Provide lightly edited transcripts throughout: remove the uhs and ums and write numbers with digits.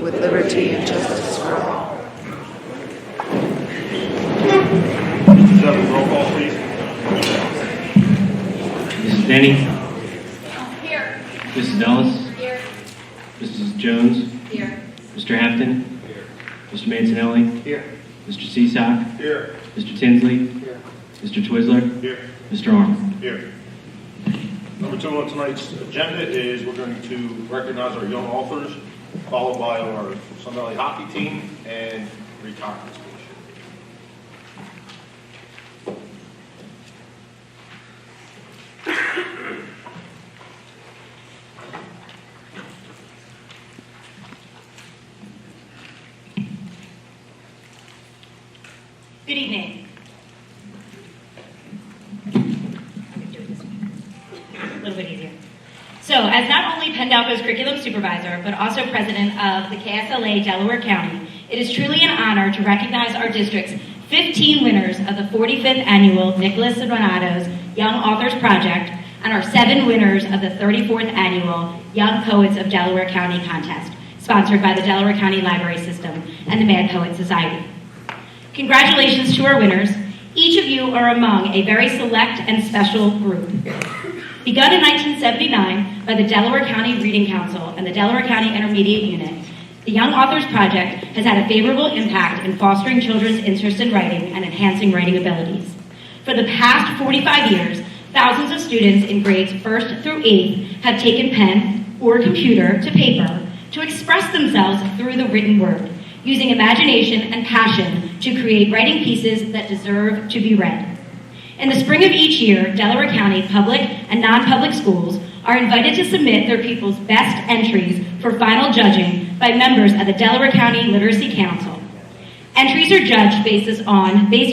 with liberty and justice for all. Roll call, please. Mrs. Denny? Here. Mrs. Ellis? Here. Mrs. Jones? Here. Mr. Hampton? Here. Mr. Mancinelli? Here. Mr. Cesack? Here. Mr. Tinsley? Here. Mr. Twizzler? Here. Mr. Arnold? Here. Number 2 on tonight's agenda is we're going to recognize our young authors, followed by our Sun Valley hockey team and reconference station. Good evening. A little bit easier. So, as not only Pendalco's curriculum supervisor, but also president of the KSLA Delaware County, it is truly an honor to recognize our district's 15 winners of the 45th annual Nicholas Donato's Young Authors Project and our 7 winners of the 34th annual Young Poets of Delaware County contest, sponsored by the Delaware County Library System and the Mad Poet Society. Congratulations to our winners. Each of you are among a very select and special group. Begun in 1979 by the Delaware County Reading Council and the Delaware County Intermediate Unit, the Young Authors Project has had a favorable impact in fostering children's interest in writing and enhancing writing abilities. For the past 45 years, thousands of students in grades 1st through 8th have taken pen or computer to paper to express themselves through the written word, using imagination and passion to create writing pieces that deserve to be read. In the spring of each year, Delaware County public and non-public schools are invited to submit their pupils' best entries for final judging by members of the Delaware County Literacy Council. Entries are judged based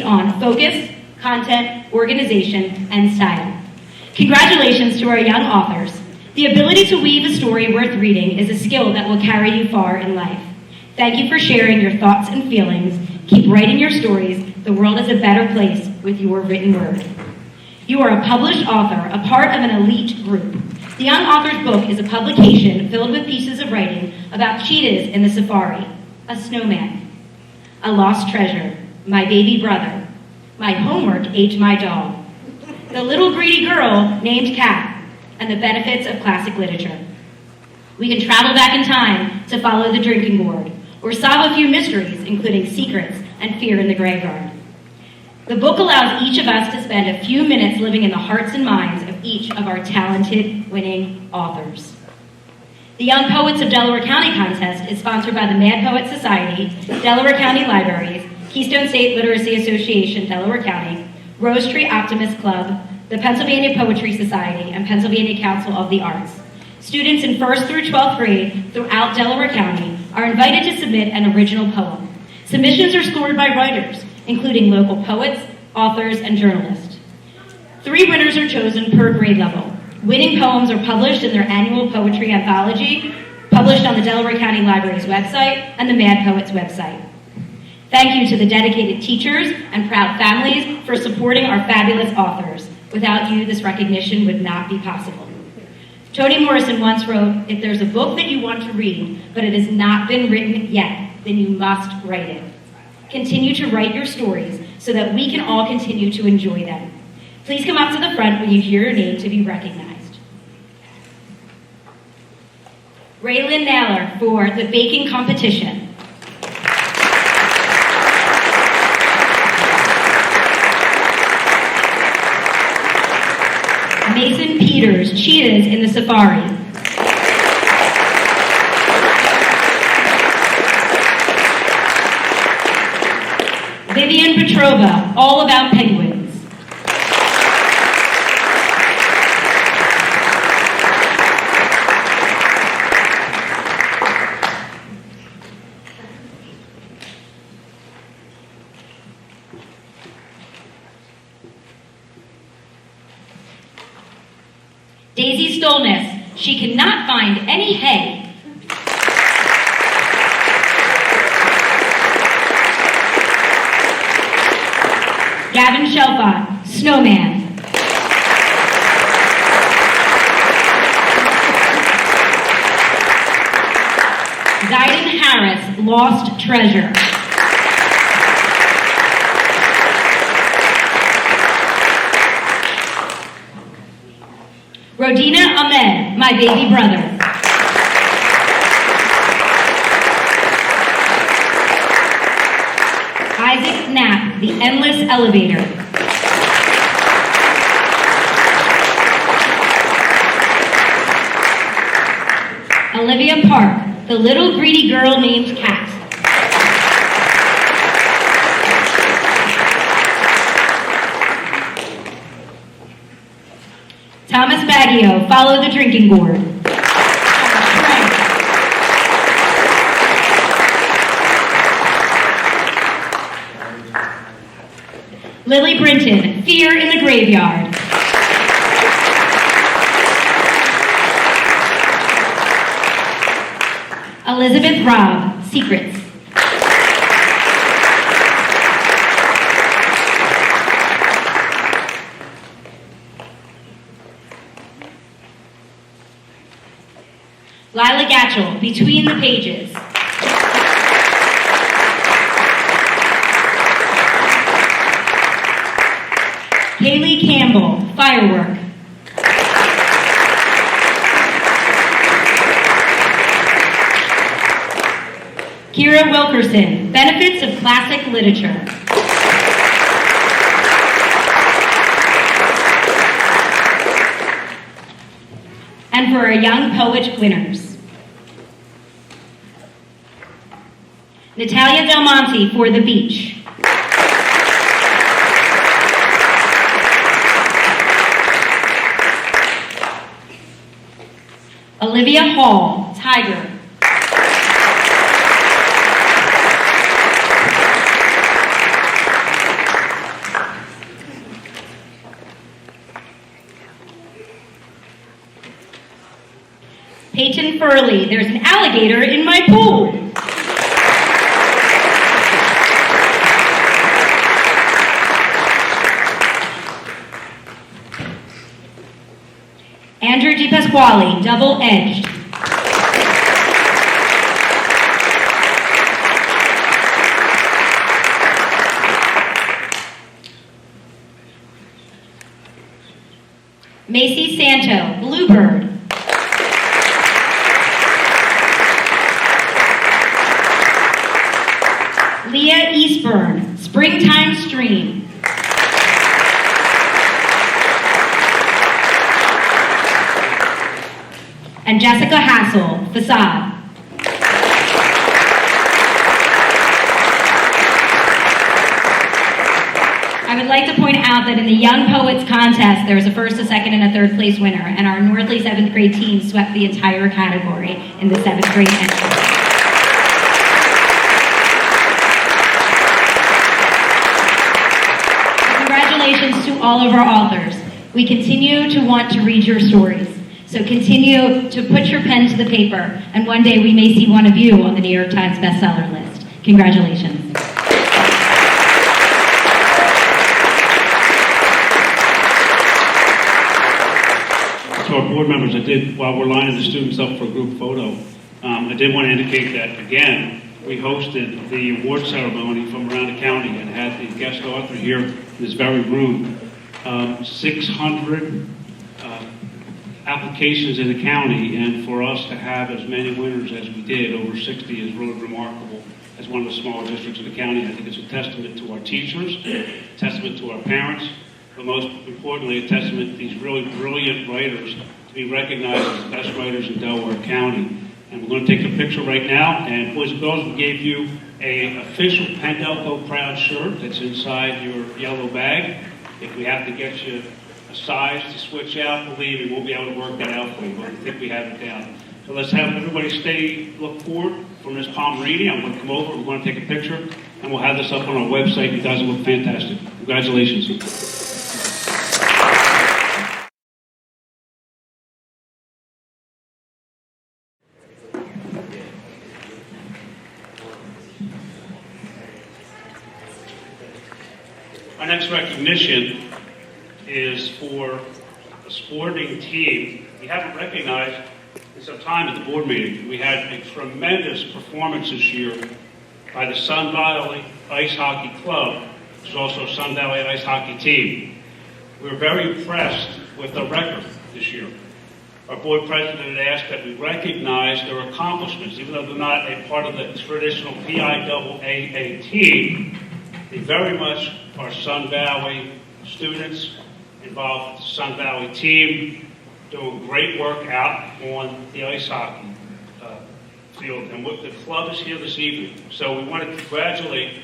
on focus, content, organization, and style. Congratulations to our young authors. The ability to weave a story worth reading is a skill that will carry you far in life. Thank you for sharing your thoughts and feelings. Keep writing your stories. The world is a better place with your written word. You are a published author, a part of an elite group. The Young Authors Book is a publication filled with pieces of writing about cheetahs in the safari, a snowman, a lost treasure, my baby brother, my homework ate my dog, the little greedy girl named Cat, and the benefits of classic literature. We can travel back in time to follow the drinking gourd, or solve a few mysteries, including secrets and fear in the graveyard. The book allows each of us to spend a few minutes living in the hearts and minds of each of our talented, winning authors. The Young Poets of Delaware County contest is sponsored by the Mad Poet Society, Delaware County Libraries, Keystone State Literacy Association, Delaware County, Rose Tree Optimist Club, the Pennsylvania Poetry Society, and Pennsylvania Council of the Arts. Students in 1st through 12th grade throughout Delaware County are invited to submit an original poem. Submissions are scored by writers, including local poets, authors, and journalists. 3 winners are chosen per grade level. Winning poems are published in their annual poetry anthology, published on the Delaware County Library's website and the Mad Poets website. Thank you to the dedicated teachers and proud families for supporting our fabulous authors. Without you, this recognition would not be possible. Toni Morrison once wrote, "If there's a book that you want to read, but it has not been written yet, then you must write it." Continue to write your stories so that we can all continue to enjoy them. Please come up to the front when you hear your name to be recognized. Raylan Naylor for the baking competition. Mason Peters, Cheetahs in the Safari. Vivian Petrova, All About Penguins. Daisy Stolness, She cannot find any hay. Gavin Shelfont, snowman. Zaiden Harris, lost treasure. Rodina Ahmed, my baby brother. Isaac Knapp, the endless elevator. Olivia Park, the little greedy girl named Kat. Thomas Baggio, follow the drinking gourd. Lily Brinton, fear in the graveyard. Elizabeth Robb, secrets. Lila Gatchell, between the pages. Kaylee Campbell, firework. Kira Wilkerson, benefits of classic literature. And for our young poet winners. Natalia Del Monte for The Beach. Olivia Hall, Tiger. Peyton Furley, there's an alligator in my pool. Andrew DePasquale, double-edged. Macy Santo, bluebird. Leah Eastburn, springtime stream. And Jessica Hassel, facade. I would like to point out that in the Young Poets Contest, there was a first, a second, and a third place winner, and our Northley 7th grade team swept the entire category in the 7th grade entry. Congratulations to all of our authors. We continue to want to read your stories. So continue to put your pen to the paper, and one day we may see one of you on the New York Times bestseller list. Congratulations. To our board members, while we're lining the students up for a group photo, I did want to indicate that, again, we hosted the award ceremony from around the county and had the guest author here in this very room. 600 applications in the county, and for us to have as many winners as we did, over 60, is really remarkable. As one of the smaller districts in the county, I think it's a testament to our teachers, a testament to our parents, but most importantly, a testament to these really brilliant writers to be recognized as the best writers in Delaware County. And we're going to take a picture right now, and boys and girls, we gave you an official Pendelco Proud shirt that's inside your yellow bag. If we have to get you a size to switch out, believe me, we'll be able to work that out for you, but we think we have it down. So let's have everybody look forward from this palm reading. I'm going to come over, we're going to take a picture, and we'll have this up on our website. You guys will look fantastic. Congratulations. Our next recognition is for a sporting team we haven't recognized in some time at the board meeting. We had a tremendous performance this year by the Sun Valley Ice Hockey Club, which is also Sun Valley Ice Hockey Team. We were very impressed with the record this year. Our board president had asked that we recognize their accomplishments, even though they're not a part of the traditional PIAA team. They very much are Sun Valley students involved with the Sun Valley team, doing great work out on the ice hockey field. And the club is here this evening. So we want to congratulate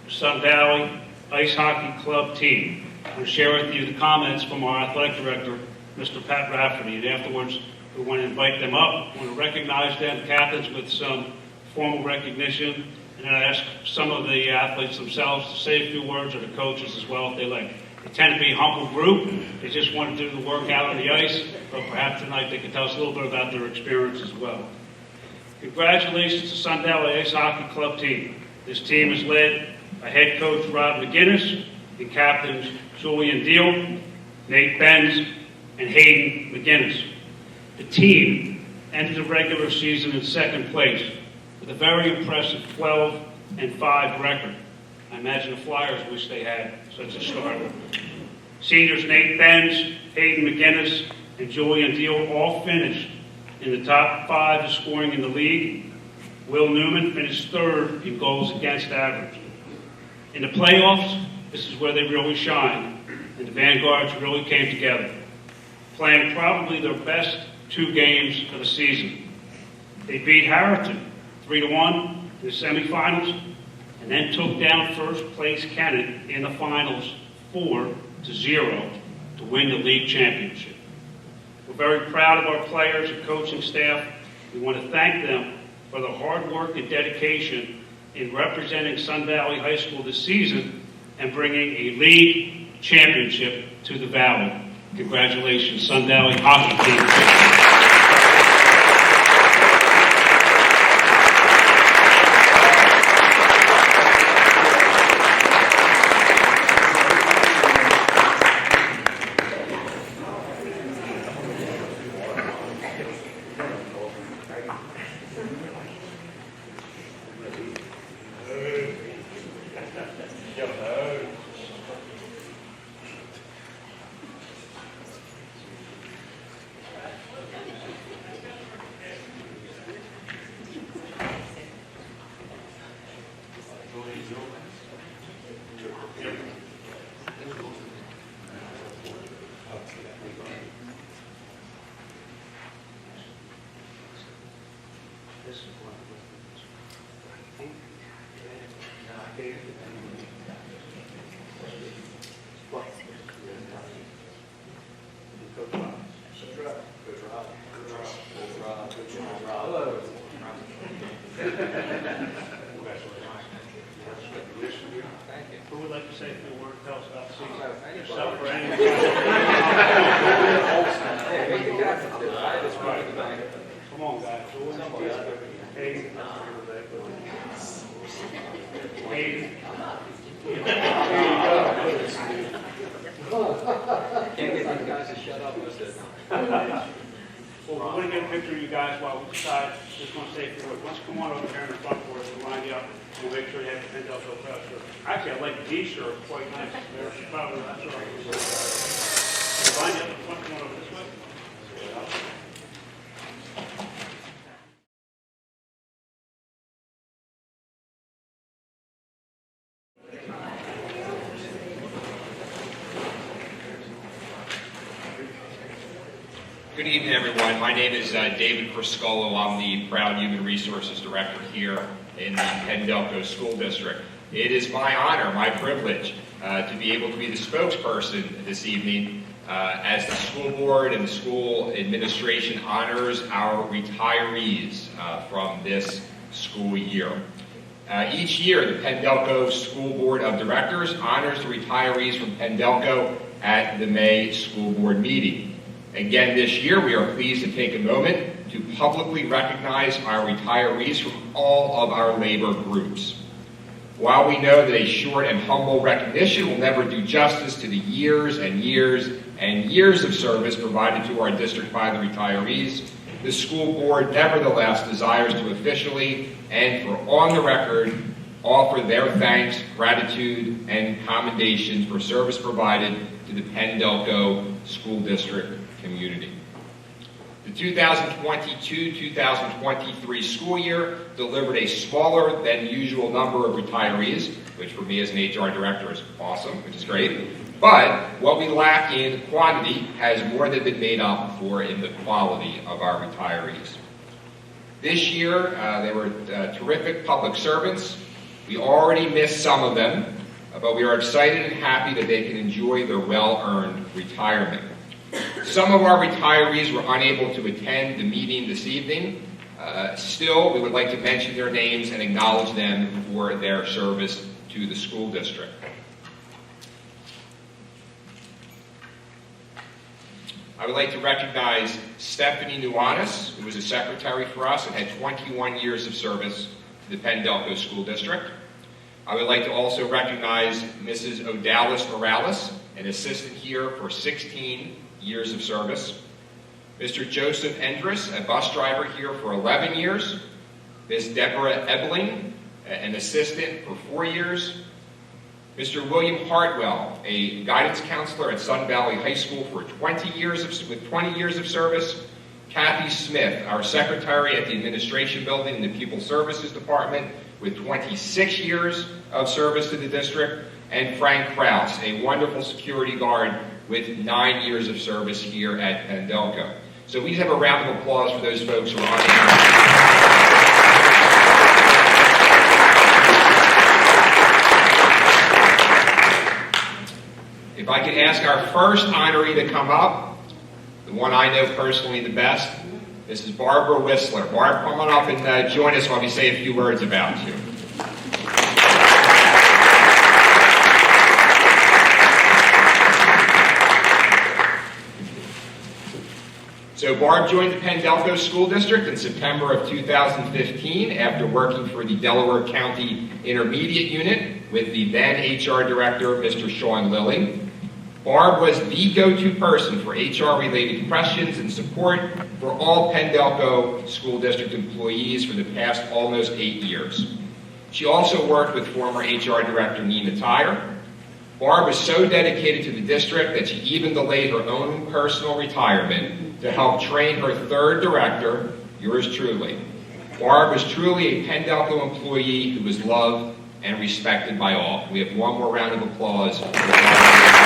the Sun Valley Ice Hockey Club team. I'm going to share with you the comments from our athletic director, Mr. Pat Rafferty, and afterwards we want to invite them up. We want to recognize them, captains, with some formal recognition, and then I ask some of the athletes themselves to say a few words, or the coaches as well if they like. They tend to be a humble group. They just want to do the work out on the ice, but perhaps tonight they can tell us a little bit about their experience as well. Congratulations to Sun Valley Ice Hockey Club team. This team is led by head coach Rob McGinnis and captains Julian Deal, Nate Benz, and Hayden McGinnis. The team ended the regular season in second place with a very impressive 12-5 record. I imagine the Flyers wish they had such a start. Seniors Nate Benz, Hayden McGinnis, and Julian Deal all finished in the top 5 of scoring in the league. Will Newman finished third in goals against average. In the playoffs, this is where they really shine, and the Vanguards really came together, playing probably their best 2 games of the season. They beat Harrington 3-1 in the semifinals, and then took down first place Kennett in the finals 4-0 to win the league championship. We're very proud of our players and coaching staff. We want to thank them for the hard work and dedication in representing Sun Valley High School this season and bringing a league championship to the Valley. Congratulations, Sun Valley Hockey Team. Who would like to say a few words, tell us about the season? Yourself or anyone? Come on, guys. Hey. Hey. Can't get these guys to shut up, was it? Well, we're going to get a picture of you guys while we decide. Just want to say a few words. Why don't you come on over here in the front for us to line you up and make sure you have the Pendel Go Proud shirt. Actually, I like the D-shirt. Quite nice. There's probably that's all right. Line you up in the front. Come on over this way. Good evening, everyone. My name is David Criscolo. I'm the Proud Human Resources Director here in the Pendelco School District. It is my honor, my privilege, to be able to be the spokesperson this evening as the school board and the school administration honors our retirees from this school year. Each year, the Pendelco School Board of Directors honors the retirees from Pendelco at the May school board meeting. Again, this year, we are pleased to take a moment to publicly recognize our retirees from all of our labor groups. While we know that a short and humble recognition will never do justice to the years and years and years of service provided to our district by the retirees, the school board nevertheless desires to officially and for on the record offer their thanks, gratitude, and commendations for service provided to the Penn-Delco School District community. The 2022-2023 school year delivered a smaller than usual number of retirees, which for me as an HR director is awesome, which is great. But what we lack in quantity has more than been made up for in the quality of our retirees. This year, they were terrific public servants. We already missed some of them, but we are excited and happy that they can enjoy their well-earned retirement. Some of our retirees were unable to attend the meeting this evening. Still, we would like to mention their names and acknowledge them for their service to the school district. I would like to recognize Stephanie Nuanis, who was a secretary for us and had 21 years of service to the Penn-Delco School District. I would like to also recognize Mrs. Odalis Morales, an assistant here for 16 years of service. Mr. Joseph Endres, a bus driver here for 11 years. Ms. Deborah Ebling, an assistant for 4 years. Mr. William Hartwell, a guidance counselor at Sun Valley High School for 20 years of service. Kathy Smith, our secretary at the administration building in the People Services Department with 26 years of service to the district. And Frank Krause, a wonderful security guard with 9 years of service here at Penn-Delco. So we just have a round of applause for those folks who are on here. If I could ask our first honoree to come up, the one I know personally the best, this is Barbara Whistler. Barb, come on up and join us while we say a few words about you. So Barb joined the Penn-Delco School District in September of 2015 after working for the Delaware County Intermediate Unit with the then HR Director, Mr. Sean Lilly. Barb was the go-to person for HR-related questions and support for all Penn-Delco School District employees for the past almost 8 years. She also worked with former HR Director Nina Tyre. Barb was so dedicated to the district that she even delayed her own personal retirement to help train her third director, yours truly. Barb was truly a Penn-Delco employee who was loved and respected by all. We have one more round of applause for Barb.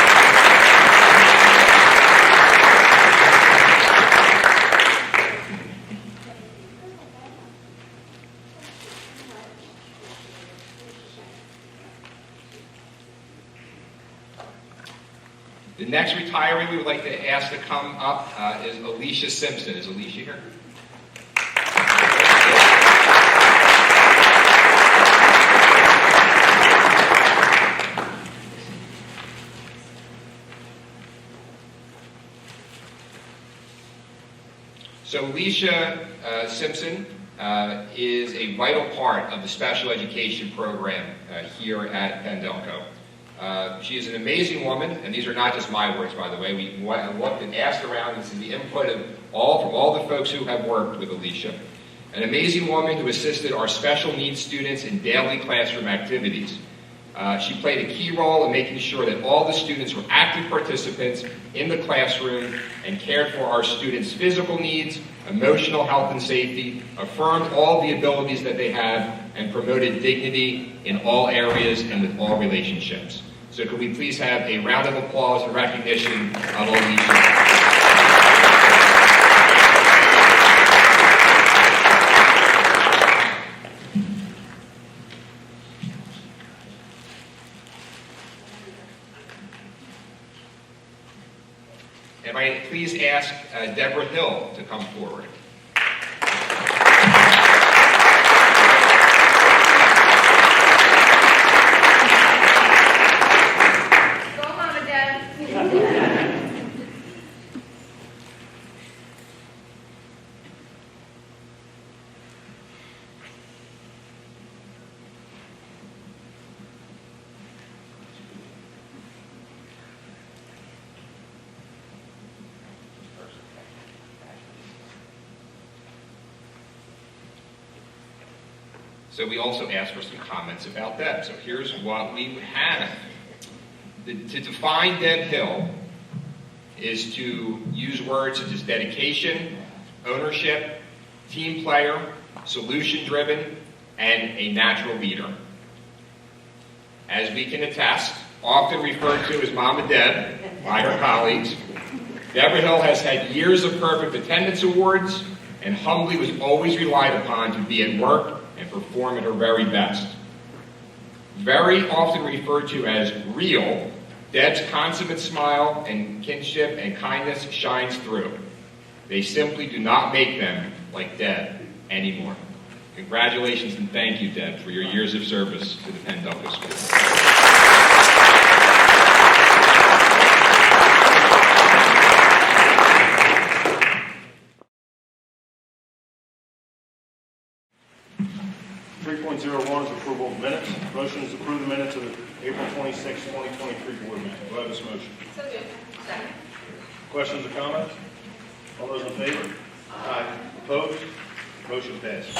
The next retiree we would like to ask to come up is Alicia Simpson. Is Alicia here? So Alicia Simpson is a vital part of the special education program here at Penn-Delco. She is an amazing woman, and these are not just my words, by the way. We looked and asked around, and this is the input of all the folks who have worked with Alicia. An amazing woman who assisted our special needs students in daily classroom activities. She played a key role in making sure that all the students were active participants in the classroom and cared for our students' physical needs, emotional health and safety, affirmed all the abilities that they have, and promoted dignity in all areas and with all relationships. So could we please have a round of applause and recognition of Alicia. And I please ask Deborah Hill to come forward. Go, Mama, Dad. So we also asked for some comments about Deb. So here's what we have. To define Deb Hill is to use words such as dedication, ownership, team player, solution-driven, and a natural leader. As we can attest, often referred to as Mama Deb by her colleagues, Deborah Hill has had years of perfect attendance awards and humbly was always relied upon to be at work and perform at her very best. Very often referred to as real, Deb's consummate smile and kinship and kindness shines through. They simply do not make them like Deb anymore. Congratulations and thank you, Deb, for your years of service to the Penn-Delco School. 3.01 is approval of minutes. Motion is to approve the minutes of the April 26, 2023 board meeting. Do I have this motion? So moved. Second. Questions or comments? All those in favor? Aye. Opposed? Motion passes.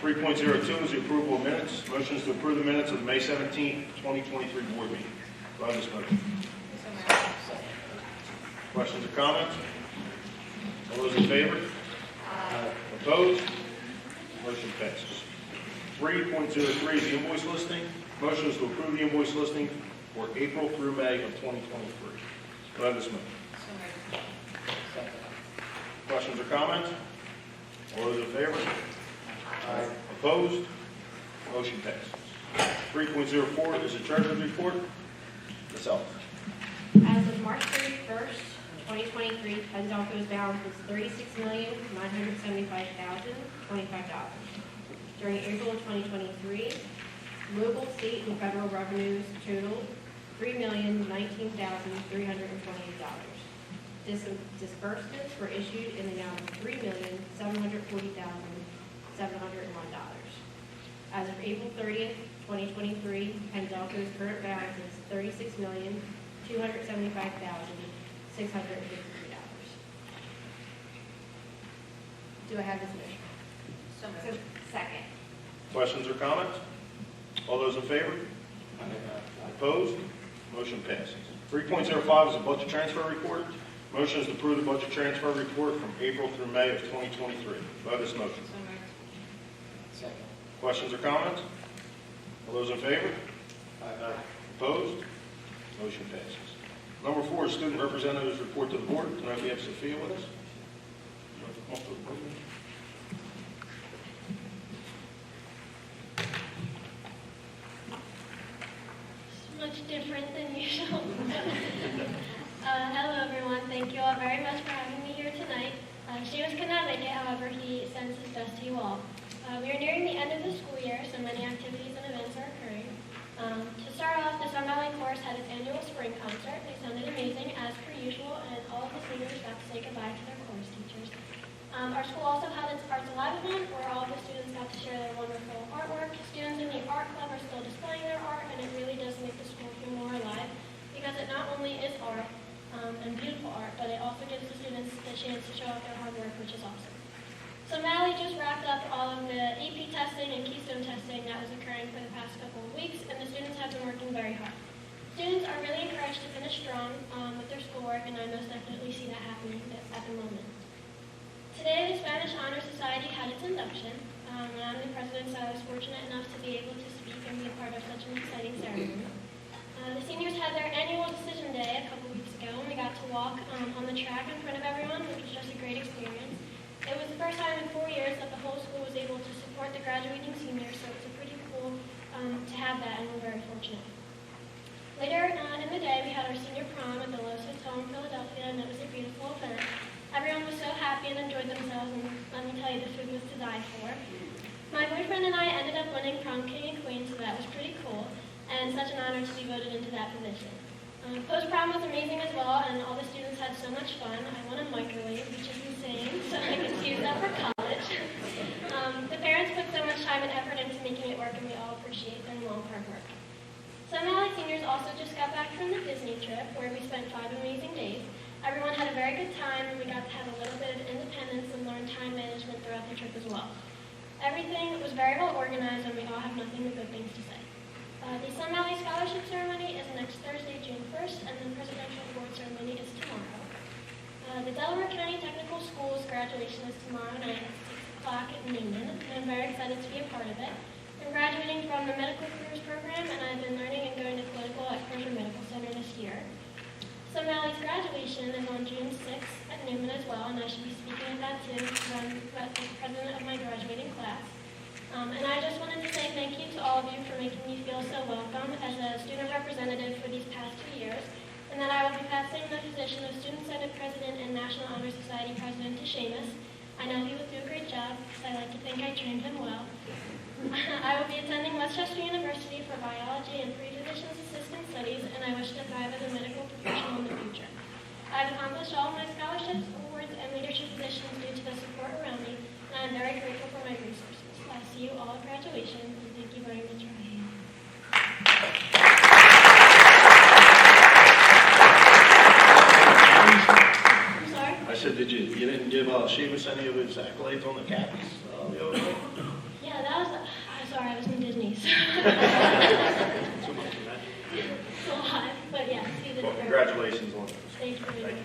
3.02 is the approval of minutes. Motion is to approve the minutes of the May 17, 2023 board meeting. Do I have this motion? So moved. Questions or comments? All those in favor? Opposed? Motion passes. 3.03 is the invoice listing. Motion is to approve the invoice listing for April through May of 2023. Do I have this motion? So moved. Questions or comments? All those in favor? Opposed? Motion passes. 3.04 is the treasurer's report. Ms. Ellis. As of March 31st, 2023, Penn-Delco's balance was $36,975,025. During April of 2023, local, state, and federal revenues totaled $3,019,328. Disbursements were issued in the amount of $3,740,701. As of April 30th, 2023, Penn-Delco's current balance is $36,275,653. Do I have this motion? So moved. Second. Questions or comments? All those in favor? Opposed? Motion passes. 3.05 is a budget transfer report. Motion is to approve the budget transfer report from April through May of 2023. Do I have this motion? So moved. Second. Questions or comments? All those in favor? Opposed? Motion passes. Number 4 is student representatives report to the board. Tonight we have Sophia with us. You want to come up to the podium? Much different than usual. Hello everyone, thank you all very much for having me here tonight. Seamus could not make it, however, he sends his best to you all. We are nearing the end of the school year, so many activities and events are occurring. To start off, the Sun Valley Chorus had its annual spring concert. They sounded amazing as per usual, and all of the singers got to say goodbye to their chorus teachers. Our school also had its Arts Alive event, where all of the students got to share their wonderful artwork. Students in the art club are still displaying their art, and it really does make the school feel more alive, because it not only is art and beautiful art, but it also gives the students the chance to show off their hard work, which is awesome. So Mally just wrapped up all of the AP testing and Keystone testing that was occurring for the past couple of weeks, and the students have been working very hard. Students are really encouraged to finish strong with their schoolwork, and I most definitely see that happening at the moment. Today, the Spanish Honor Society had its induction, and I'm the president, so I was fortunate enough to be able to speak and be a part of such an exciting ceremony. The seniors had their annual decision day a couple weeks ago, and we got to walk on the track in front of everyone, which was just a great experience. It was the first time in 4 years that the whole school was able to support the graduating seniors, so it's pretty cool to have that, and we're very fortunate. Later in the day, we had our senior prom at the Los Hotel in Philadelphia, and it was a beautiful event. Everyone was so happy and enjoyed themselves, and let me tell you, the food was to die for. My boyfriend and I ended up winning prom king and queen, so that was pretty cool, and such an honor to be voted into that position. Post-prom was amazing as well, and all the students had so much fun. I won a microwave, which is insane, so I could use that for college. The parents put so much time and effort into making it work, and we all appreciate their long, hard work. Sun Valley seniors also just got back from the Disney trip, where we spent 5 amazing days. Everyone had a very good time, and we got to have a little bit of independence and learn time management throughout the trip as well. Everything was was very well organized, and we all have nothing but good things to say. The Sun Valley Scholarship Ceremony is next Thursday, June 1st, and the Presidential Award Ceremony is tomorrow. The Delaware County Technical School's graduation is tomorrow night at 6 o'clock at Newman, and I'm very excited to be a part of it. I'm graduating from the Medical Careers Program, and I've been learning and going to clinical at Cromer Medical Center this year. Sun Valley's graduation is on June 6th at Newman as well, and I should be speaking at that too, because I'm the president of my graduating class. And I just wanted to say thank you to all of you for making me feel so welcome as a student representative for these past 2 years, and that I will be passing the position of Student Senate President and National Honor Society President to Seamus. I know he will do a great job, because I like to think I trained him well. I will be attending Westchester University for biology and pre-physician's assistant studies, and I wish to thrive as a medical professional in the future. I've accomplished all of my scholarships, awards, and leadership positions due to the support around me, and I am very grateful for my resources. I'll see you all at graduation, and thank you very much for having me. I'm sorry? I said, you didn't give Seamus any of his accolades on the Cappies the other day? Yeah, that was, I'm sorry, I was in Disney, so. It's a lot, but yes, you did Well, it. congratulations on those. Thank you very much.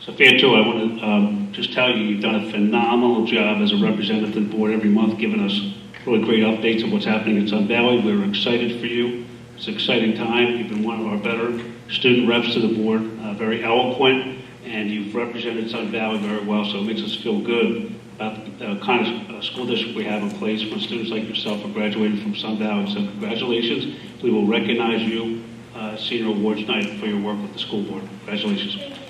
Sophia, too, I want to just tell you, you've done a phenomenal job as a representative to the board every month, giving us really great updates of what's happening at Sun Valley. We're excited for you. It's an exciting time. You've been one of our better student reps to the board, very eloquent, and you've represented Sun Valley very well, so it makes us feel good about the kind of school district we have in place when students like yourself are graduating from Sun Valley. So congratulations. We will recognize you Senior Awards Night for your work with the school board. Congratulations. Thank you.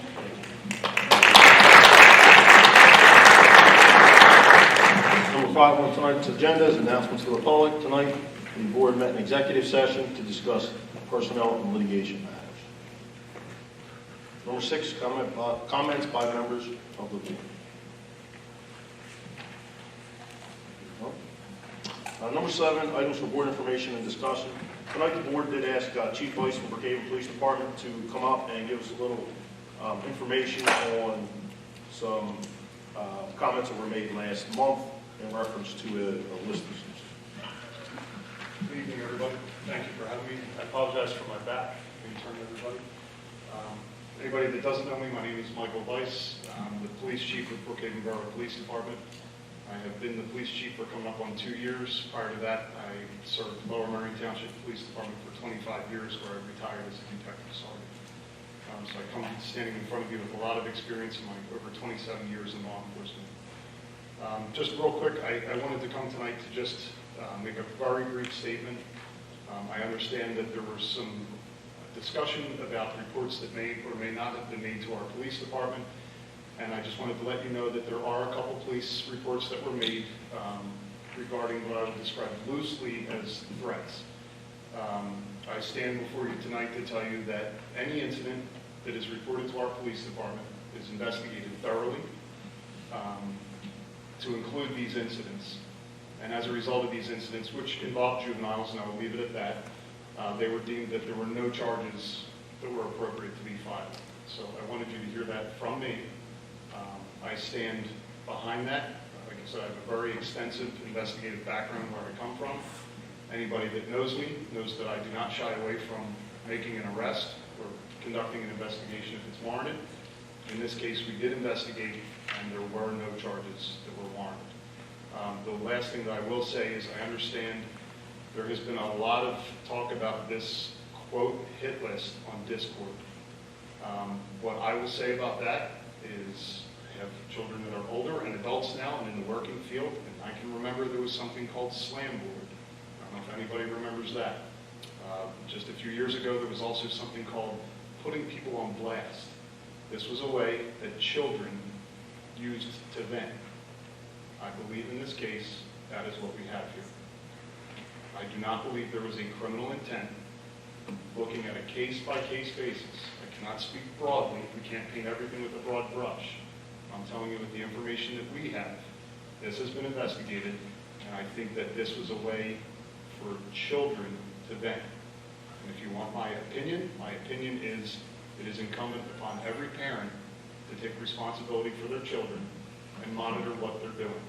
Number 5 on tonight's agenda is announcements to the public. Tonight, the board met in executive session to discuss personnel and litigation matters. Number 6, comments by members of the board. Number 7, items for board information and discussion. Tonight, the board did ask Chief Weiss from Brookhaven Police Department to come up and give us a little information on some comments that were made last month in reference to a list of Good evening, everybody. Thank you for having me. I apologize for my back. Let me turn everybody. Anybody that doesn't know me, my name is Michael Weiss. I'm the police chief with Brookhaven Borough Police Department. I have been the police chief for coming up on 2 years. Prior to that, I served Lower Murray Township Police Department for 25 years, where I retired as a detective sergeant. So I come standing in front of you with a lot of experience in my over 27 years in law enforcement. Just real quick, I wanted to come tonight to just make a very brief statement. I understand that there was some discussion about reports that may or may not have been made to our police department, and I just wanted to let you know that there are a couple police reports that were made regarding what I would describe loosely as threats. I stand before you tonight to tell you that any incident that is reported to our police department is investigated thoroughly to include these incidents. And as a result of these incidents, which involve juveniles, and I will leave it at that, they were deemed that there were no charges that were appropriate to be filed. So I wanted you to hear that from me. I stand behind that. Like I said, I have a very extensive investigative background where I come from. Anybody that knows me knows that I do not shy away from making an arrest or conducting an investigation if it's warranted. In this case, we did investigate, and there were no charges that were warranted. The last thing that I will say is I understand there has been a lot of talk about this, quote, hit list on Discord. What I will say about that is I have children that are older and adults now and in the working field, and I can remember there was something called Slam Board. I don't know if anybody remembers that. Just a few years ago, there was also something called putting people on blast. This was a way that children used to vent. I believe in this case, that is what we have here. I do not believe there was a criminal intent. Looking at a case-by-case basis, I cannot speak broadly. We can't paint everything with a broad brush. I'm telling you with the information that we have, this has been investigated, and I think that this was a way for children to vent. And if you want my opinion is it is incumbent upon every parent to take responsibility for their children and monitor what they're doing.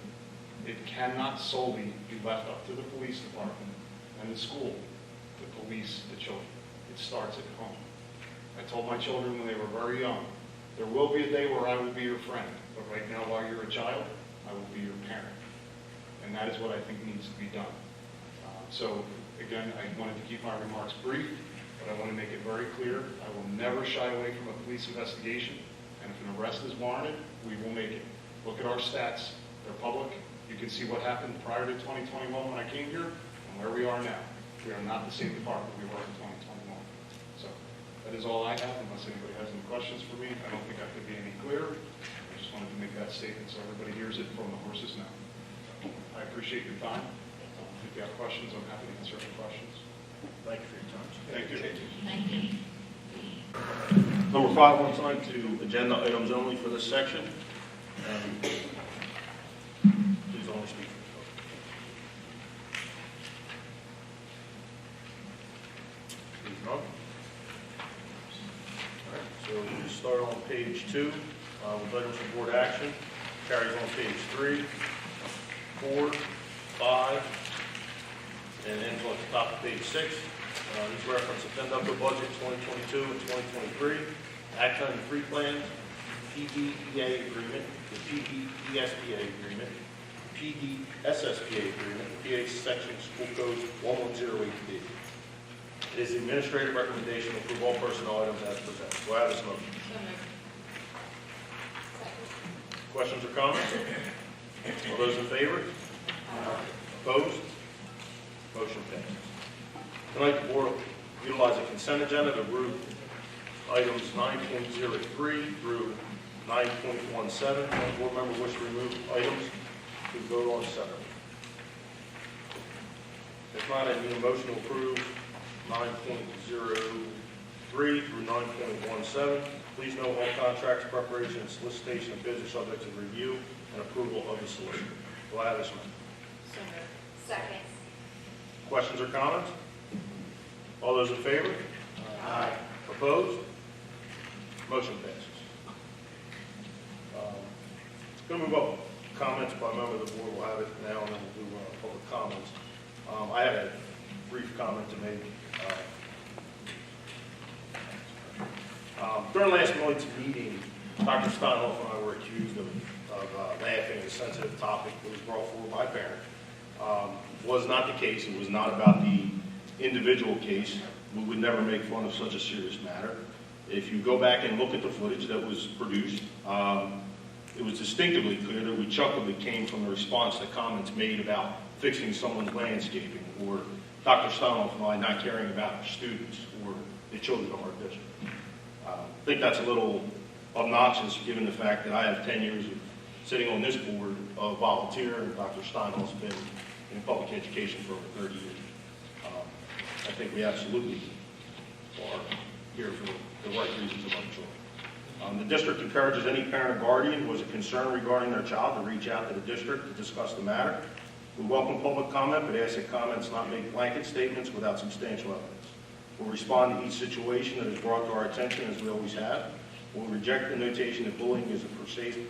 It cannot solely be left up to the police department and the school to police the children. It starts at home. I told my children when they were very young, there will be a day where I will be your friend, but right now while you're a child, I will be your parent. And that is what I think needs to be done. So again, I wanted to keep my remarks brief, but I want to make it very clear, I will never shy away from a police investigation, and if an arrest is warranted, we will make it. Look at our stats, they're public. You can see what happened prior to 2021 when I came here, and where we are now. We are not the same department we were in 2021. So that is all I have, unless anybody has any questions for me. I don't think I could be any clearer. I just wanted to make that statement so everybody hears it from the horse's mouth. I appreciate your time. If you have questions, I'm happy to answer any questions. Thank you for your time. Thank you. Thank you. Number 5, on time to agenda items only for this section. Please only speak for yourself. Please none. All right, so we start on page 2 with items for board action. Carries on page 3, 4, 5, and ends on the top of page 6. These reference the PennDOCO budget 2022 and 2023, Act 93 plan, PDEA agreement, the PDESPA agreement, PDSSPA agreement, the PA section school code 1108B. It is the administrative recommendation to approve all personnel items as presented. Do I have this motion? So moved. Questions or comments? All those in favor? Opposed? Motion passes. Tonight, the board will utilize a consent agenda to approve items 9.03 through 9.17. If any board member wish to remove items, please vote on separately. If not, I need a motion to approve 9.03 through 9.17. Please note all contracts, preparation, and solicitation of bids are subject to review and approval of the solicitor. Do I have this motion? So moved. Second. Questions or comments? All those in favor? Aye. Opposed? Motion passes. Going to move up. Comments by member of the board. We'll have it now, and then we'll do public comments. I have a brief comment to make. During last night's meeting, Dr. Steinhoff and I were accused of laughing at a sensitive topic that was brought forward by a parent. Was not the case. It was not about the individual case. We would never make fun of such a serious matter. If you go back and look at the footage that was produced, it was distinctively clear that we chuckled it came from the response to comments made about fixing someone's landscaping, or Dr. Steinhoff and I not caring about our students or the children of our district. I think that's a little obnoxious given the fact that I have 10 years of sitting on this board of volunteer, and Dr. Steinhoff's been in public education for over 30 years. I think we absolutely are here for the right reasons of our children. The district encourages any parent or guardian who has a concern regarding their child to reach out to the district to discuss the matter. We welcome public comment, but ask that comments not make blanket statements without substantial evidence. We'll respond to each situation that is brought to our attention, as we always have. We'll reject the notation that bullying is a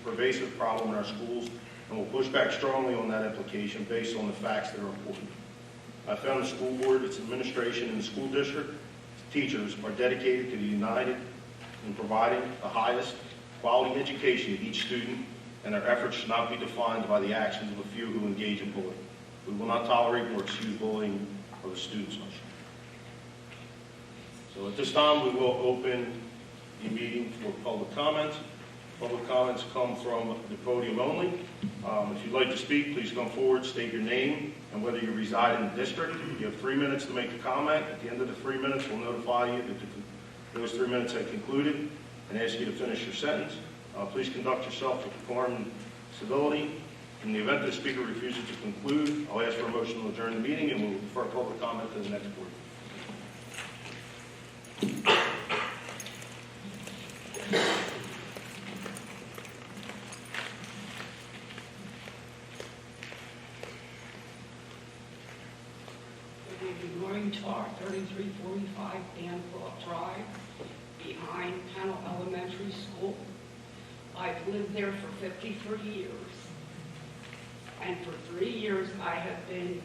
pervasive problem in our schools, and we'll push back strongly on that implication based on the facts that are important. I found the school board, its administration, and the school district teachers are dedicated to be united in providing the highest quality education to each student, and their efforts should not be defined by the actions of a few who engage in bullying. We will not tolerate nor excuse bullying of the students. So at this time, we will open the meeting for public comments. Public comments come from the podium only. If you'd like to speak, please come forward, state your name, and whether you reside in the district. You have 3 minutes to make a comment. At the end of the 3 minutes, we'll notify you that those 3 minutes have concluded and ask you to finish your sentence. Please conduct yourself with decorum and civility. In the event that the speaker refuses to conclude, I'll ask for a motion to adjourn the meeting, and we'll refer public comment to the next board. Good morning to our 3345 Danforth Drive behind Pennell Elementary School. I've lived there for 53 years. And for 3 years, I have been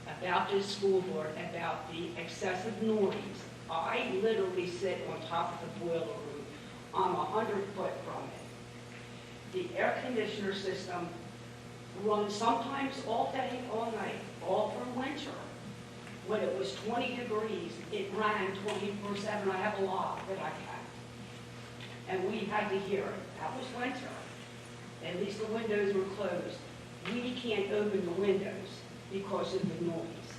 about this school board, about the excessive noise. I literally sit on top of the boiler room. I'm 100 foot from it. The air conditioner system runs sometimes all day, all night, all through winter. When it was 20 degrees, it ran 24/7. I have a log that I kept. And we had to hear it. That was winter. At least the windows were closed. We can't open the windows because of the noise.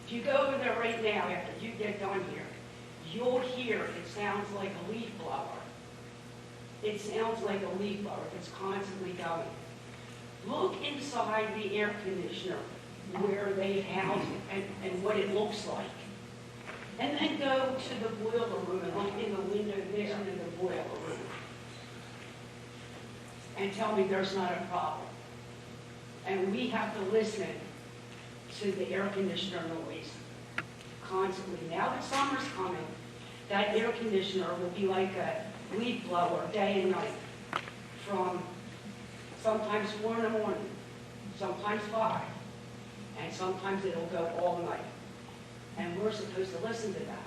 If you go over there right now, after you get done here, you'll hear it sounds like a leaf blower. It sounds like a leaf blower that's constantly going. Look inside the air conditioner where they house it and what it looks like. And then go to the boiler room and look in the window there in the boiler room. And tell me there's not a problem. And we have to listen to the air conditioner noise constantly. Now that summer's coming, that air conditioner will be like a leaf blower day and night from sometimes 4 in the morning, sometimes 5, and sometimes it'll go all night. And we're supposed to listen to that.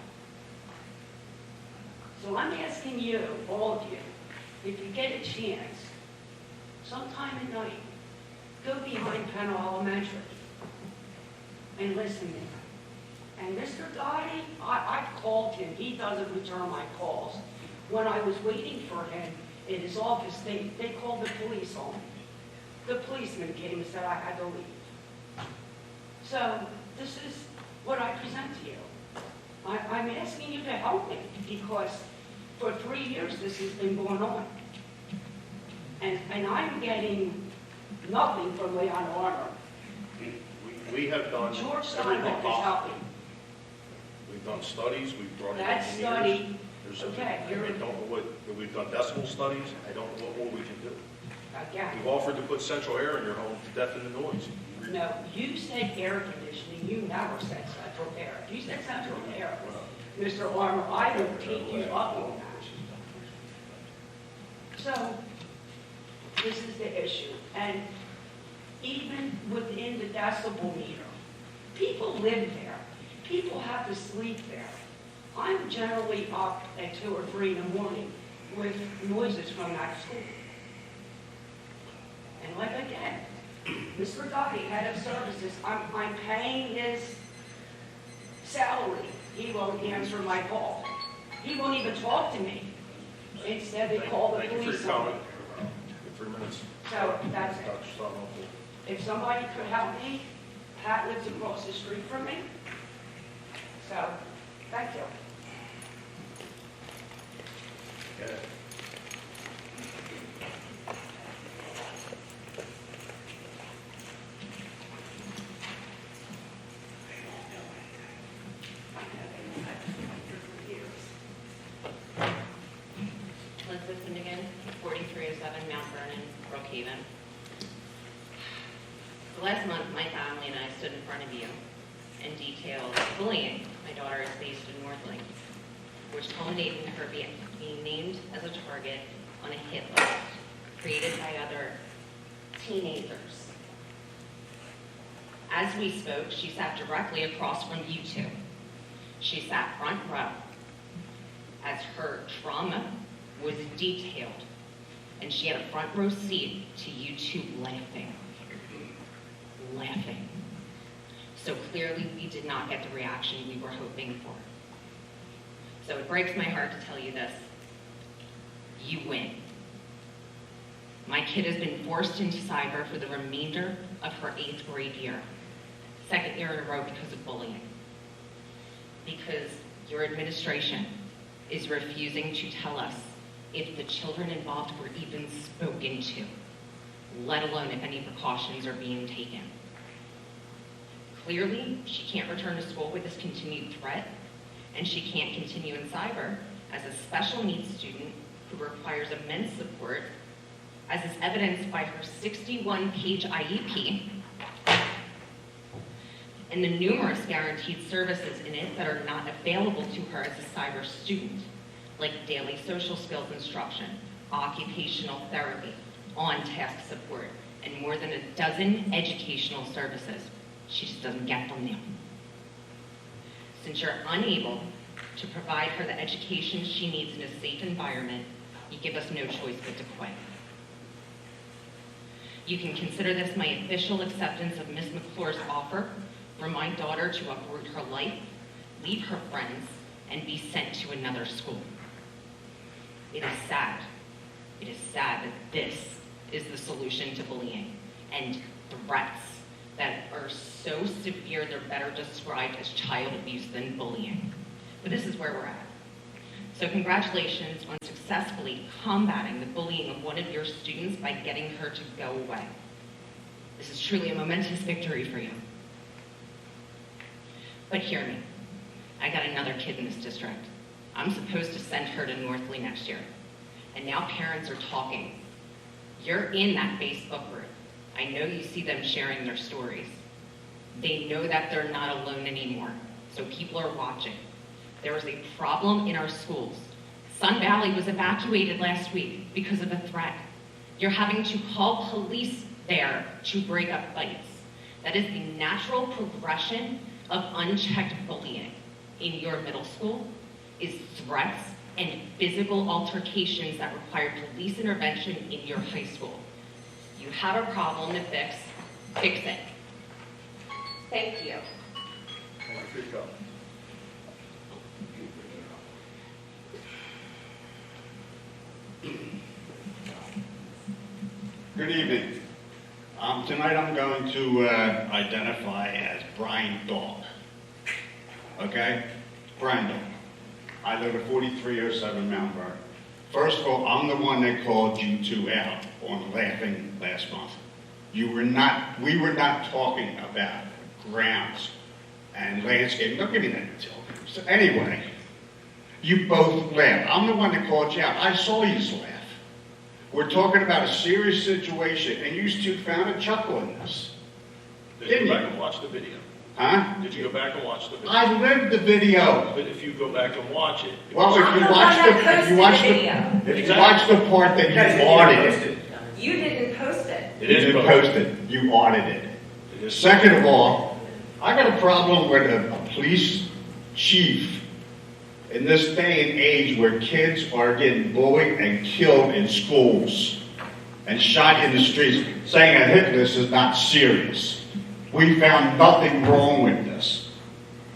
So I'm asking you, all of you, if you get a chance, sometime at night, go behind Pennell Elementary and listen to him. And Mr. Gotti, I've called him. He doesn't return my calls. When I was waiting for him in his office, they called the police on me. The policeman came and said I had to leave. So this is what I present to you. I'm asking you to help me because for 3 years this has been going on. And I'm getting nothing from Leon Armour. We have done George everything Steinbeck is possible. helping. We've done studies, we've brought in That engineers. study, There's okay, I don't know what, we've done decimal studies, I don't know what more we can do. again, We've offered to put central air in your home to deafen the noise. no, you said air conditioning, you never said central air. If you said central air, Mr. Armour, I would take you up on that. So, this is the issue. And even within the decibel meter, people live there. People have to sleep there. I'm generally up at 2 or 3 in the morning with noises from that school. And like again, Mr. Gotti, head of services, I'm paying his salary. He won't answer my call. He won't even talk to me. Instead, they call the Thank you for police your on me. comment. 3 minutes. So that's it. Dr. Stonehouse. If somebody could help me, Pat lives across the street from me. So, thank you. Yeah. Elizabeth Finnegan, 4307 Mount Vernon, Brookhaven. So last month, my family and I stood in front of you and detailed bullying my daughter is faced in Northley, which culminated in her being named as a target on a hit list created by other teenagers. As we spoke, she sat directly across from you two. She sat front row as her trauma was detailed, and she had a front row seat to you two laughing. Laughing. So clearly we did not get the reaction we were hoping for. So it breaks my heart to tell you this. You win. My kid has been forced into cyber for the remainder of her 8th grade year. 2nd year in a row because of bullying. Because your administration is refusing to tell us if the children involved were even spoken to, let alone if any precautions are being taken. Clearly, she can't return to school with this continued threat, and she can't continue in cyber as a special needs student who requires immense support, as is evidenced by her 61-page IEP and the numerous guaranteed services in it that are not available to her as a cyber student, like daily social skills instruction, occupational therapy, on-task support, and more more than a dozen educational services. She just doesn't get them now. Since you're unable to provide her the education she needs in a safe environment, you give us no choice but to quit. You can consider this my official acceptance of Ms. McClure's offer for my daughter to uproot her life, leave her friends, and be sent to another school. It is sad. It is sad that this is the solution to bullying and threats that are so severe they're better described as child abuse than bullying. But this is where we're at. So congratulations on successfully combating the bullying of one of your students by getting her to go away. This is truly a momentous victory for you. But hear me, I got another kid in this district. I'm supposed to send her to Northley next year. And now parents are talking. You're in that Facebook group. I know you see them sharing their stories. They know that they're not alone anymore, so people are watching. There is a problem in our schools. Sun Valley was evacuated last week because of a threat. You're having to call police there to break up fights. That is the natural progression of unchecked bullying in your middle school, is threats and physical altercations that require police intervention in your high school. You have a problem to fix it. Thank you. Good evening. Tonight I'm going to identify as Brian Dog. Okay? Brian Dog. I live at 4307 Mount Vernon. First of all, I'm the one that called you two out on laughing last month. We were not talking about grounds and landscaping. Don't give me that until. So anyway, you both laughed. I'm the one that called you out. I saw you laugh. We're talking about a serious situation, and you two found a chuckle in this. Did you go back and watch the video? Huh? Did you go back and watch the video? I lived the video. But if you go back and watch it... Well, if you watch the part that you audited. You didn't post it. It is posted. You audited. Second of all, I got a problem with a police chief in this day and age where kids are getting bullied and killed in schools and shot in the streets, saying a hit list is not serious. We found nothing wrong with this.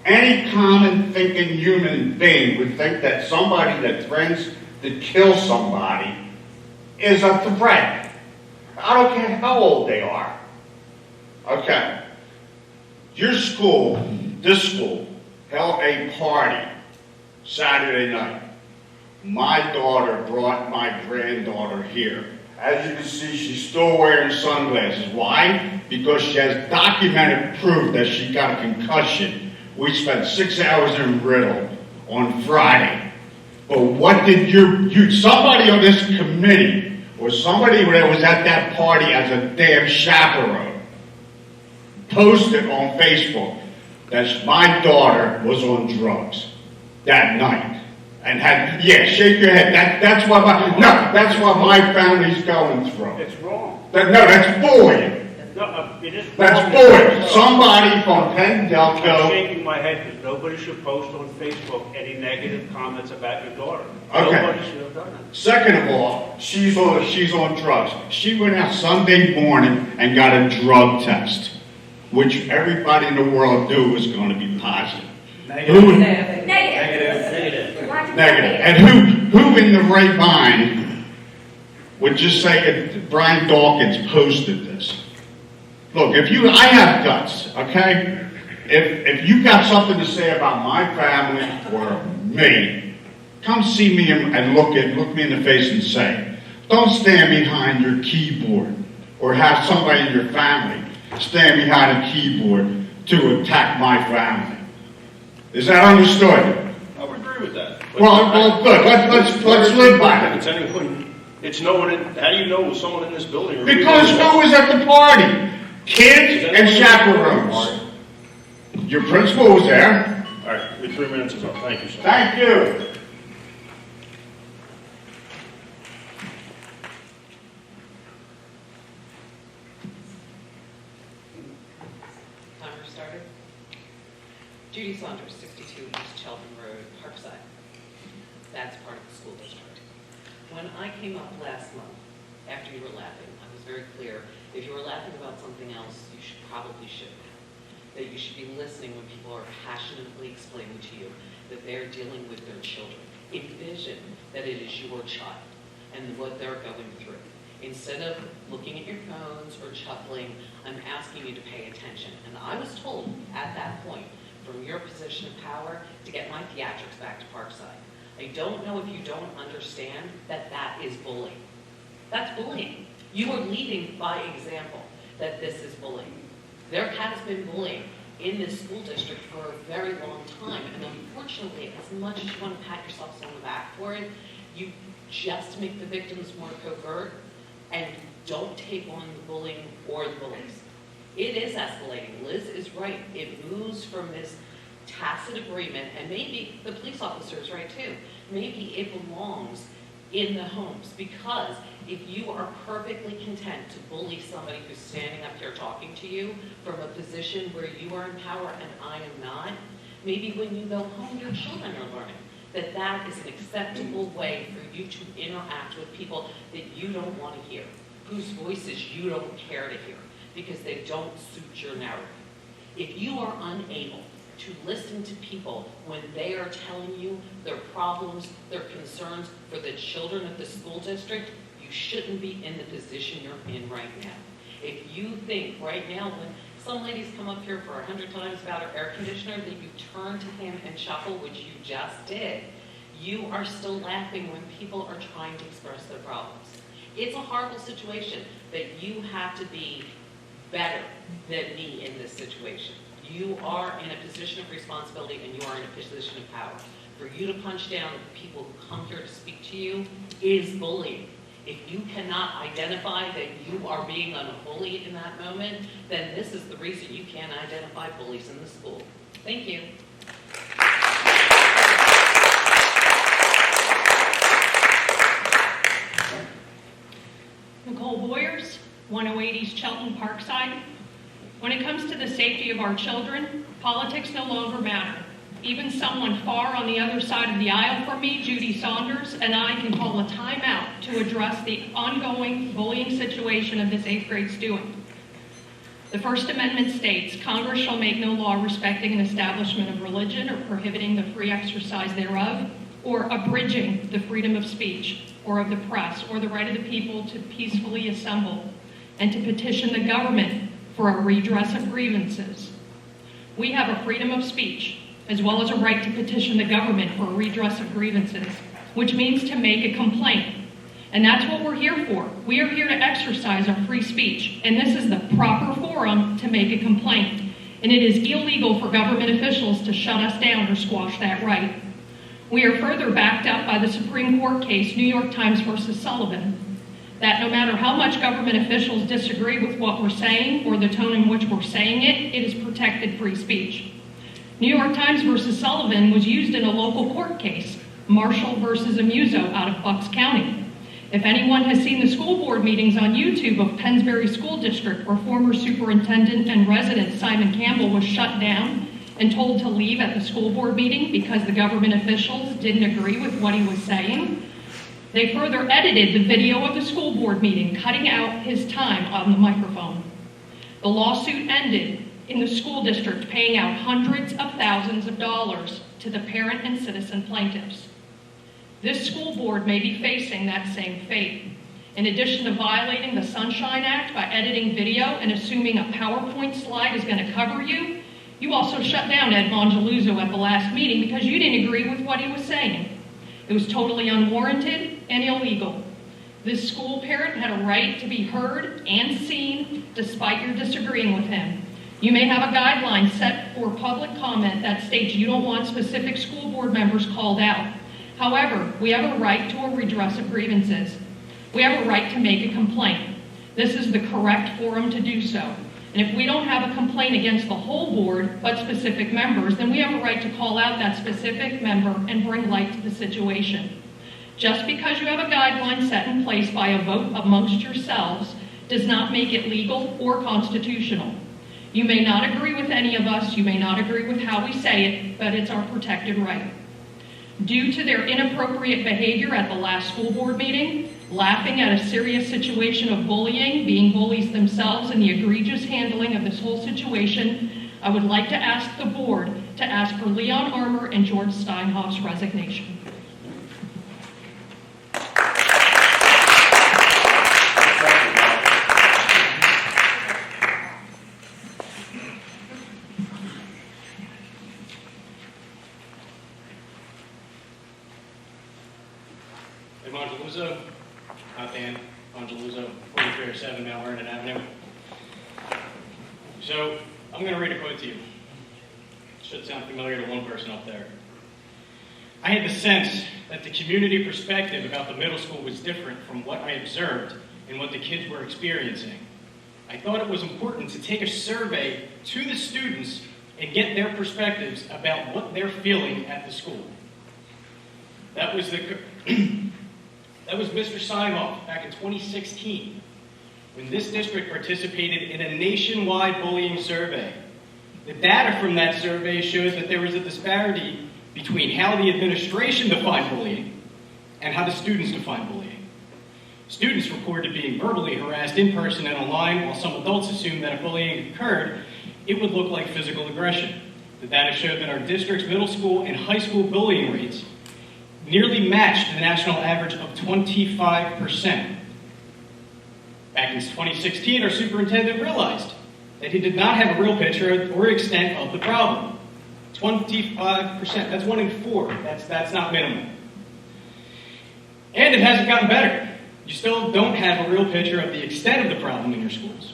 Any common thinking human being would think that somebody that threatens to kill somebody is a threat. I don't care how old they are. Okay. Your school, this school, held a party Saturday night. My daughter brought my granddaughter here. As you can see, she's still wearing sunglasses. Why? Because she has documented proof that she got a concussion. We spent 6 hours in Riddle on Friday. But what did somebody on this committee or somebody that was at that party as a damn chaperone posted on Facebook that my daughter was on drugs that night. And shake your head. That's what my family's going through. It's wrong. That's bullying. No, it is wrong. That's bullying. Somebody from Penn I'm Delco. shaking my head because nobody should post on Facebook any negative comments about your daughter. Okay. Nobody should have done that. Second of all, she's on drugs. She went out Sunday morning and got a drug test, which everybody in the world knew was going to be positive. Negative. And who in the right mind would just say that Brian Dawkins posted this? Look, I have guts, okay? If you got something to say about my family or me, come see me and look me in the face and say, don't stand behind your keyboard or have somebody in your family stand behind a keyboard to attack my family. Is that understood? I would agree with that. Well, good. Let's live by it. It's anyone. It's no one. How do you know it was someone in this building? Because who was at the party? Kids and chaperones. Your principal was there. All right, your 3 minutes is up. Thank you, sir. Thank you. started? Judy Saunders, 62 East Cheltenham Road, Parkside. That's part of the school district. When I came up last month, after you were laughing, I was very clear, if you were laughing about something else, you probably shouldn't. That you should be listening when people are passionately explaining to you that they're dealing with their children. Envision that it is your child and what they're going through. Instead of looking at your phones or chuckling, I'm asking you to pay attention. And I was told at that point, from your position of power, to get my theatrics back to Parkside. I don't know if you don't understand that that is bullying. That's bullying. You are leading by example that this is bullying. There has been bullying in this school district for a very long time, and unfortunately, as much as you want to pat yourselves on the back for it, you just make the victims more covert and don't take on the bullying or the bullies. It is escalating. Liz is right. It moves from this tacit agreement, and maybe the police officer is right too. Maybe it belongs in the homes, because if you are perfectly content to bully somebody who's standing up here talking to you from a position where you are in power and I am not, maybe when you go home, your children are learning that that is an acceptable way for you to interact with people that you don't want to hear, whose voices you don't care to hear, because they don't suit your narrative. If you are unable to listen to people when they are telling you their problems, their concerns for the children of the school district, you shouldn't be in the position you're in right now. If you think right now, when some ladies come up here for 100 times about her air conditioner, that you turn to him and chuckle, which you just did, you are still laughing when people are trying to express their problems. It's a horrible situation that you have to be better than me in this situation. You are in a position of responsibility and you are in a position of power. For you to punch down at the people who come here to speak to you is bullying. If you cannot identify that you are being unbullied in that moment, then this is the reason you can't identify bullies in the school. Thank you. Nicole Boyers, 108 East Cheltenham Parkside. When it comes to the safety of our children, politics no longer matter. Even someone far on the other side of the aisle from me, Judy Saunders, and I can call a timeout to address the ongoing bullying situation of this 8th grade student. The First Amendment states, Congress shall make no law respecting an establishment of religion or prohibiting the free exercise thereof, or abridging the freedom of speech or of the press or the right of the people to peacefully assemble and to petition the government for a redress of grievances. We have a freedom of speech, as well as a right to petition the government for a redress of grievances, which means to make a complaint. And that's what we're here for. We are here to exercise our free speech, and this is the proper forum to make a complaint. And it is illegal for government officials to shut us down or squash that right. We are further backed up by the Supreme Court case, New York Times versus Sullivan, that no matter how much government officials disagree with what we're saying or the tone in which we're saying it, it is protected free speech. New York Times versus Sullivan was used in a local court case, Marshall versus Amuso out of Bucks County. If anyone has seen the school board meetings on YouTube of Pennsbury School District, where former superintendent and resident Simon Campbell was shut down and told to leave at the school board meeting because the government officials didn't agree with what he was saying, they further edited the video of the school board meeting, cutting out his time on the microphone. The lawsuit ended in the school district paying out hundreds of thousands of dollars to the parent and citizen plaintiffs. This school board may be facing that same fate. In addition to violating the Sunshine Act by editing video and assuming a PowerPoint slide is going to cover you, you also shut down Ed Mongeluzzo at the last meeting because you didn't agree with what he was saying. It was totally unwarranted and illegal. This school parent had a right to be heard and seen despite your disagreeing with him. You may have a guideline set for public comment that states you don't want specific school board members called out. However, we have a right to a redress of grievances. We have a right to make a complaint. This is the correct forum to do so. And if we don't have a complaint against the whole board, but specific members, then we have a right to call out that specific member and bring light to the situation. Just because you have a guideline set in place by a vote amongst yourselves does not make it legal or constitutional. You may not agree with any of us, you may not agree with how we say it, but it's our protected right. Due to their inappropriate behavior at the last school board meeting, laughing at a serious situation of bullying, being bullies themselves, and the egregious handling of this whole situation, I would like to ask the board to ask for Leon Armour and George Steinhoff's resignation. I'm Angeluso, not Dan, Angeluso, 4307 Mount Vernon Avenue. So, I'm going to read a quote to you. Should sound familiar to one person up there. I had the sense that the community perspective about the middle school was different from what I observed and what the kids were experiencing. I thought it was important to take a survey to the students and get their perspectives about what they're feeling at the school. That was Mr. Steinhoff back in 2016, when this district participated in a nationwide bullying survey. The data from that survey shows that there was a disparity between how the administration defined bullying and how the students defined bullying. Students reported being verbally harassed in person and online, while some adults assumed that if bullying occurred, it would look like physical aggression. The data showed that our district's middle school and high school bullying rates nearly matched the national average of 25%. Back in 2016, our superintendent realized that he did not have a real picture or extent of the problem. 25%, that's 1 in 4. That's not minimum. And it hasn't gotten better. You still don't have a real picture of the extent of the problem in your schools.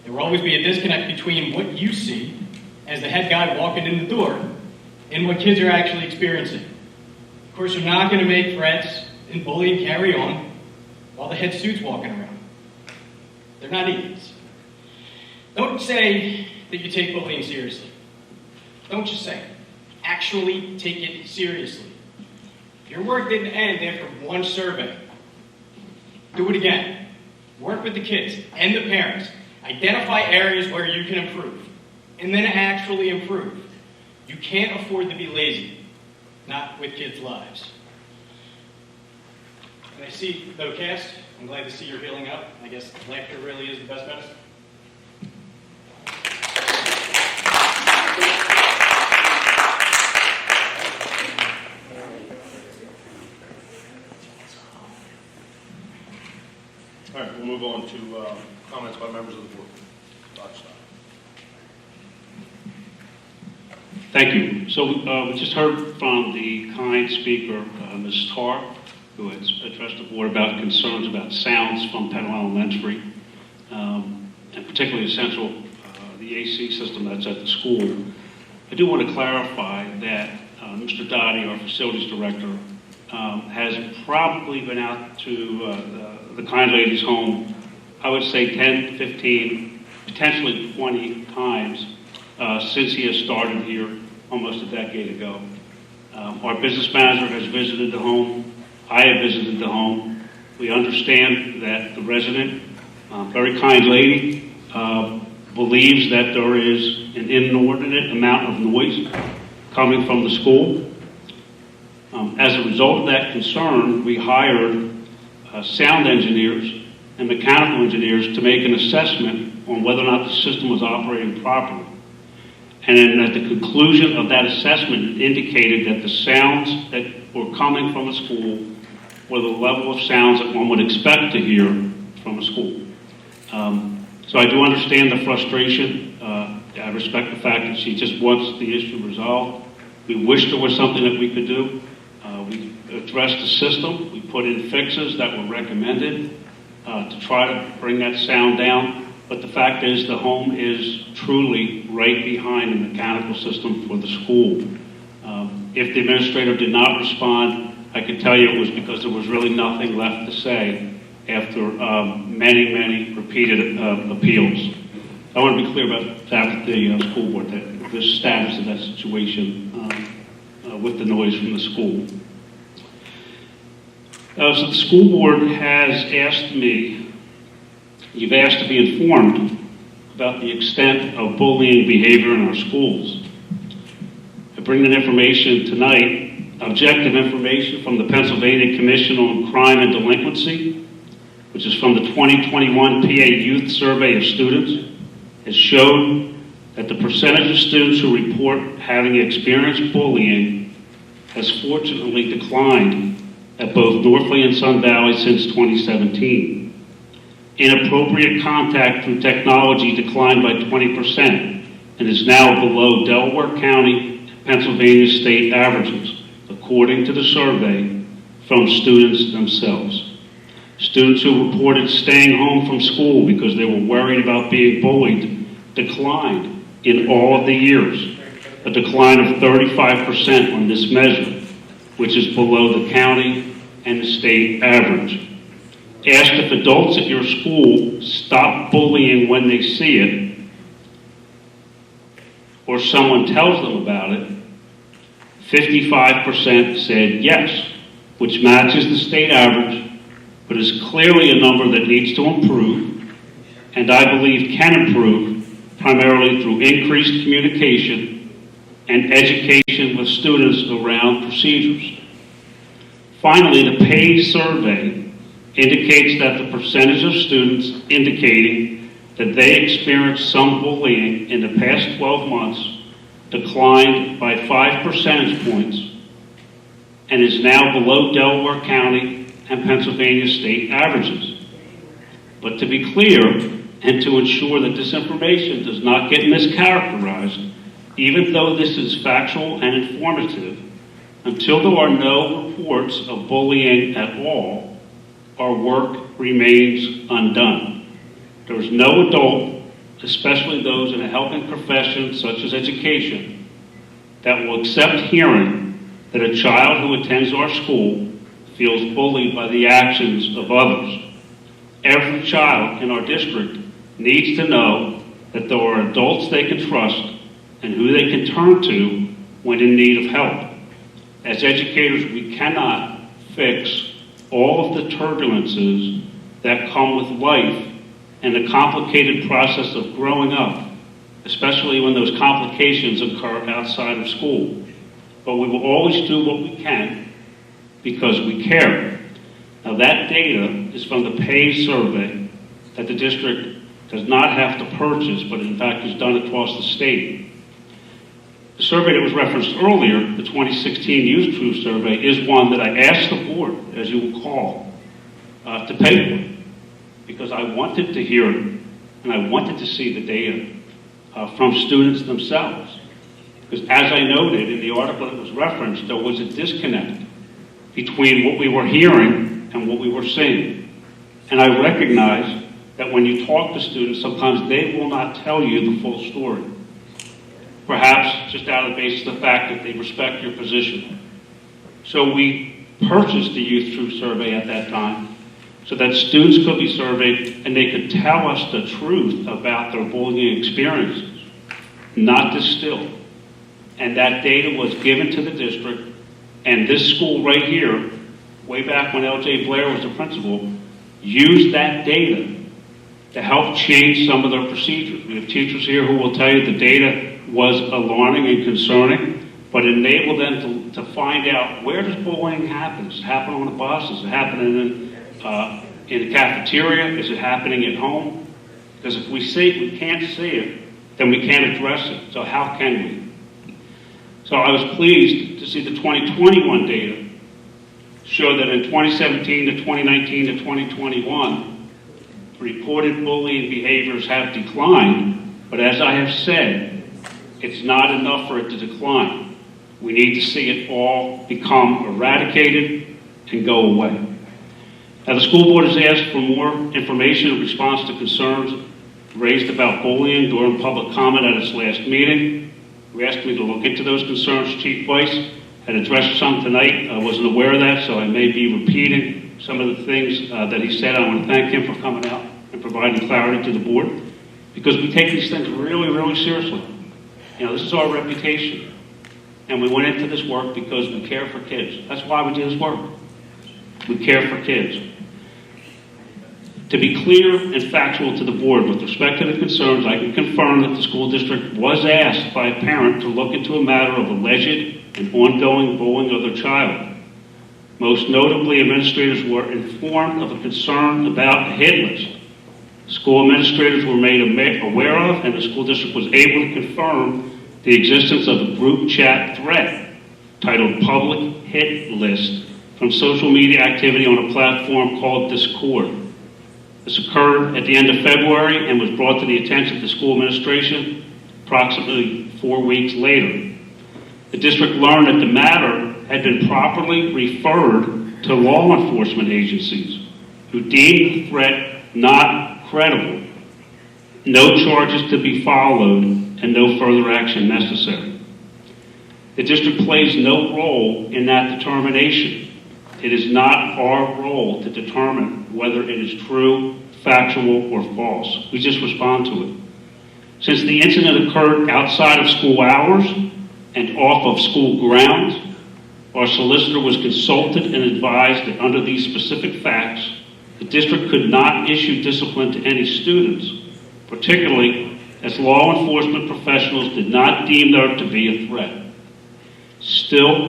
There will always be a disconnect between what you see as the head guy walking in the door and what kids are actually experiencing. Of course, you're not going to make threats and bullying carry on while the head suit's walking around. They're not idiots. Don't say that you take bullying seriously. Don't just say it. Actually take it seriously. Your work didn't end after one survey. Do it again. Work with the kids and the parents. Identify areas where you can improve. And then actually improve. You can't afford to be lazy. Not with kids' lives. And I see, though, Cass, I'm glad to see you're healing up. I guess laughter really is the best medicine. All right, we'll move on to comments by members of the board. Dr. Stein. Thank you. So we just heard from the kind speaker, Ms. Tarr, who has addressed the board about concerns about sounds from Penn Elementary, and particularly the AC system that's at the school. I do want to clarify that Mr. Dottie, our facilities director, has probably been out to the kind lady's home, I would say 10, 15, potentially 20 times since he has started here almost a decade ago. Our business manager has visited the home. I have visited the home. We understand that the resident, very kind lady, believes that there is an inordinate amount of noise coming from the school. As a result of that concern, we hired sound engineers and mechanical engineers to make an assessment on whether or not the system was operating properly. And then at the conclusion of that assessment, it indicated that the sounds that were coming from a school were the level of sounds that one would expect to hear from a school. So I do understand the frustration. I respect the fact that she just wants the issue resolved. We wish there was something that we could do. We addressed the system. We put in fixes that were recommended to try to bring that sound down. But the fact is the home is truly right behind the mechanical system for the school. If the administrator did not respond, I can tell you it was because there was really nothing left to say after many, many repeated appeals. I want to be clear about that with the school board, that the status of that situation with the noise from the school. So the school board has asked me, you've asked to be informed about the extent of bullying behavior in our schools. I bring that information tonight, objective information from the Pennsylvania Commission on Crime and Delinquency, which is from the 2021 PA Youth Survey of Students, has shown that the percentage of students who report having experienced bullying has fortunately declined at both Northley and Sun Valley since 2017. Inappropriate contact through technology declined by 20% and is now below Delaware County and Pennsylvania state averages, according to the survey from students themselves. Students who reported staying home from school because they were worried about being bullied declined in all of the years, a decline of 35% on this measure, which is below the county and the state average. Asked if adults at your school stop bullying when they see it, or someone tells them about it, 55% said yes, which matches the state average, but is clearly a number that needs to improve, and I believe can improve primarily through increased communication and education with students around procedures. Finally, the PACE survey indicates that the percentage of students indicating that they experienced some bullying in the past 12 months declined by 5 percentage points and is now below Delaware County and Pennsylvania state averages. But to be clear, and to ensure that this information does not get mischaracterized, even though this is factual and informative, until there are no reports of bullying at all, our work remains undone. There is no adult, especially those in a helping profession such as education, that will accept hearing that a child who attends our school feels bullied by the actions of others. Every child in our district needs to know that there are adults they can trust and who they can turn to when in need of help. As educators, we cannot fix all of the turbulences that come with life and the complicated process of growing up, especially when those complications occur outside of school. But we will always do what we can because we care. Now that data is from the PACE survey that the district does not have to purchase, but in fact is done across the state. The survey that was referenced earlier, the 2016 Youth Truth Survey, is one that I asked the board, as you will call, to pay for, because I wanted to hear it, and I wanted to see the data from students themselves. Because as I noted in the article that was referenced, there was a disconnect between what we were hearing and what we were seeing. And I recognize that when you talk to students, sometimes they will not tell you the full story. Perhaps just out of the basis of the fact that they respect your position. So we purchased the Youth Truth Survey at that time so that students could be surveyed and they could tell us the truth about their bullying experiences, not distill. And that data was given to the district, and this school right here, way back when L.J. Blair was the principal, used that data to help change some of their procedures. We have teachers here who will tell you the data was alarming and concerning, but enabled them to find out, where does bullying happen? Does it happen on the bus? Is it happening in the cafeteria? Is it happening at home? Because if we can't see it, then we can't address it. So how can we? So I was pleased to see the 2021 data show that in 2017 to 2019 to 2021, reported bullying behaviors have declined, but as I have said, it's not enough for it to decline. We need to see it all become eradicated and go away. Now, the school board has asked for more information in response to concerns raised about bullying during public comment at its last meeting. We asked me to look into those concerns. Chief Weiss had addressed some tonight. I wasn't aware of that, so I may be repeating some of the things that he said. I want to thank him for coming out and providing clarity to the board, because we take these things really, really seriously. You know, this is our reputation. And we went into this work because we care for kids. That's why we do this work. We care for kids. To be clear and factual to the board, with respect to the concerns, I can confirm that the school district was asked by a parent to look into a matter of alleged and ongoing bullying of their child. Most notably, administrators were informed of a concern about a hit list. School administrators were made aware of, and the school district was able to confirm the existence of a group chat thread titled Public Hit List from social media activity on a platform called Discord. This occurred at the end of February and was brought to the attention of the school administration approximately 4 weeks later. The district learned that the matter had been properly referred to law enforcement agencies who deemed the threat not credible, no charges to be followed, and no further action necessary. The district plays no role in that determination. It is not our role to determine whether it is true, factual, or false. We just respond to it. Since the incident occurred outside of school hours and off of school grounds, our solicitor was consulted and advised that under these specific facts, the district could not issue discipline to any students, particularly as law enforcement professionals did not deem there to be a threat. Still,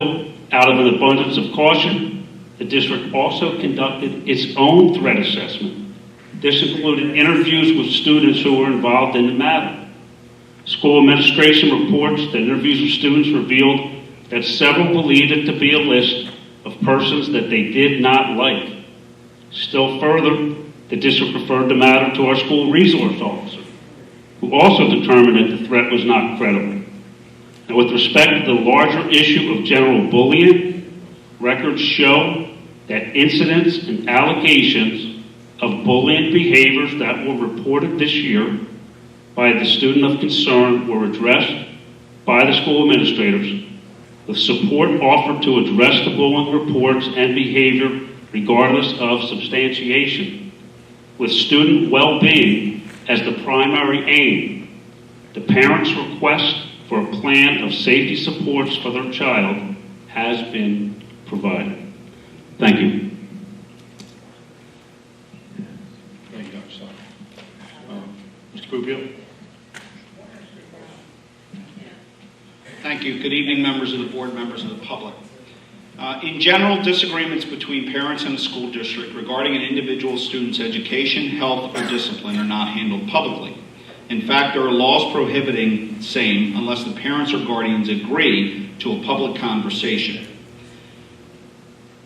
out of an abundance of caution, the district also conducted its own threat assessment. This included interviews with students who were involved in the matter. School administration reports that interviews with students revealed that several believed it to be a list of persons that they did not like. Still further, the district referred the matter to our school resource officer, who also determined that the threat was not credible. And with respect to the larger issue of general bullying, records show that incidents and allegations of bullying behaviors that were reported this year by the student of concern were addressed by the school administrators, with support offered to address the bullying reports and behavior regardless of substantiation, with student well-being as the primary aim. The parents' request for a plan of safety supports for their child has been provided. Thank you. Thank you, Dr. Stein. Mr. Pupil? Thank you. Good evening, members of the board, members of the public. In general, disagreements between parents and the school district regarding an individual student's education, health, or discipline are not handled publicly. In fact, there are laws prohibiting same unless the parents or guardians agree to a public conversation.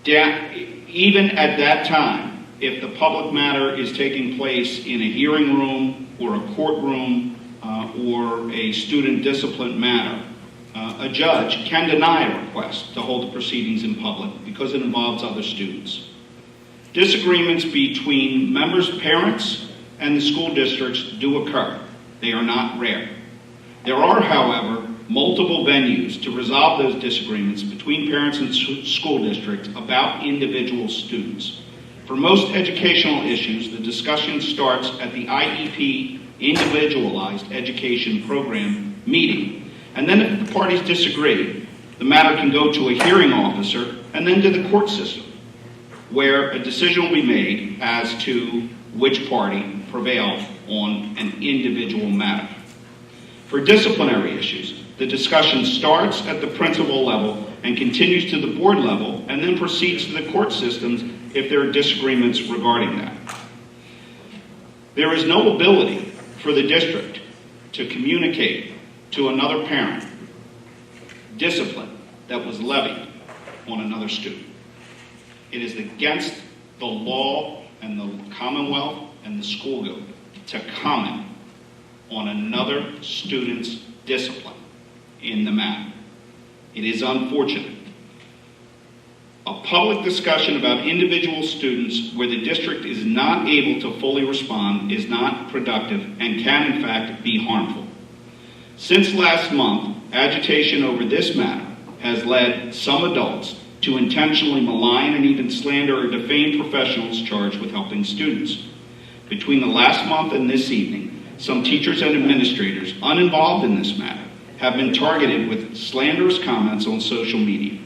Even at that time, if the public matter is taking place in a hearing room or a courtroom or a student discipline matter, a judge can deny a request to hold the proceedings in public because it involves other students. Disagreements between members' parents and the school districts do occur. They are not rare. There are, however, multiple venues to resolve those disagreements between parents and school districts about individual students. For most educational issues, the discussion starts at the IEP Individualized Education Program meeting, and then if the parties disagree, the matter can go to a hearing officer and then to the court system, where a decision will be made as to which party prevailed on an individual matter. For disciplinary issues, the discussion starts at the principal level and continues to the board level and then proceeds to the court systems if there are disagreements regarding that. There is no ability for the district to communicate to another parent discipline that was levied on another student. It is against the law and the Commonwealth and the school code to comment on another student's discipline in the matter. It is unfortunate. A public discussion about individual students where the district is not able to fully respond is not productive and can in fact be harmful. Since last month, agitation over this matter has led some adults to intentionally malign and even slander or defame professionals charged with helping students. Between the last month and this evening, some teachers and administrators uninvolved in this matter have been targeted with slanderous comments on social media.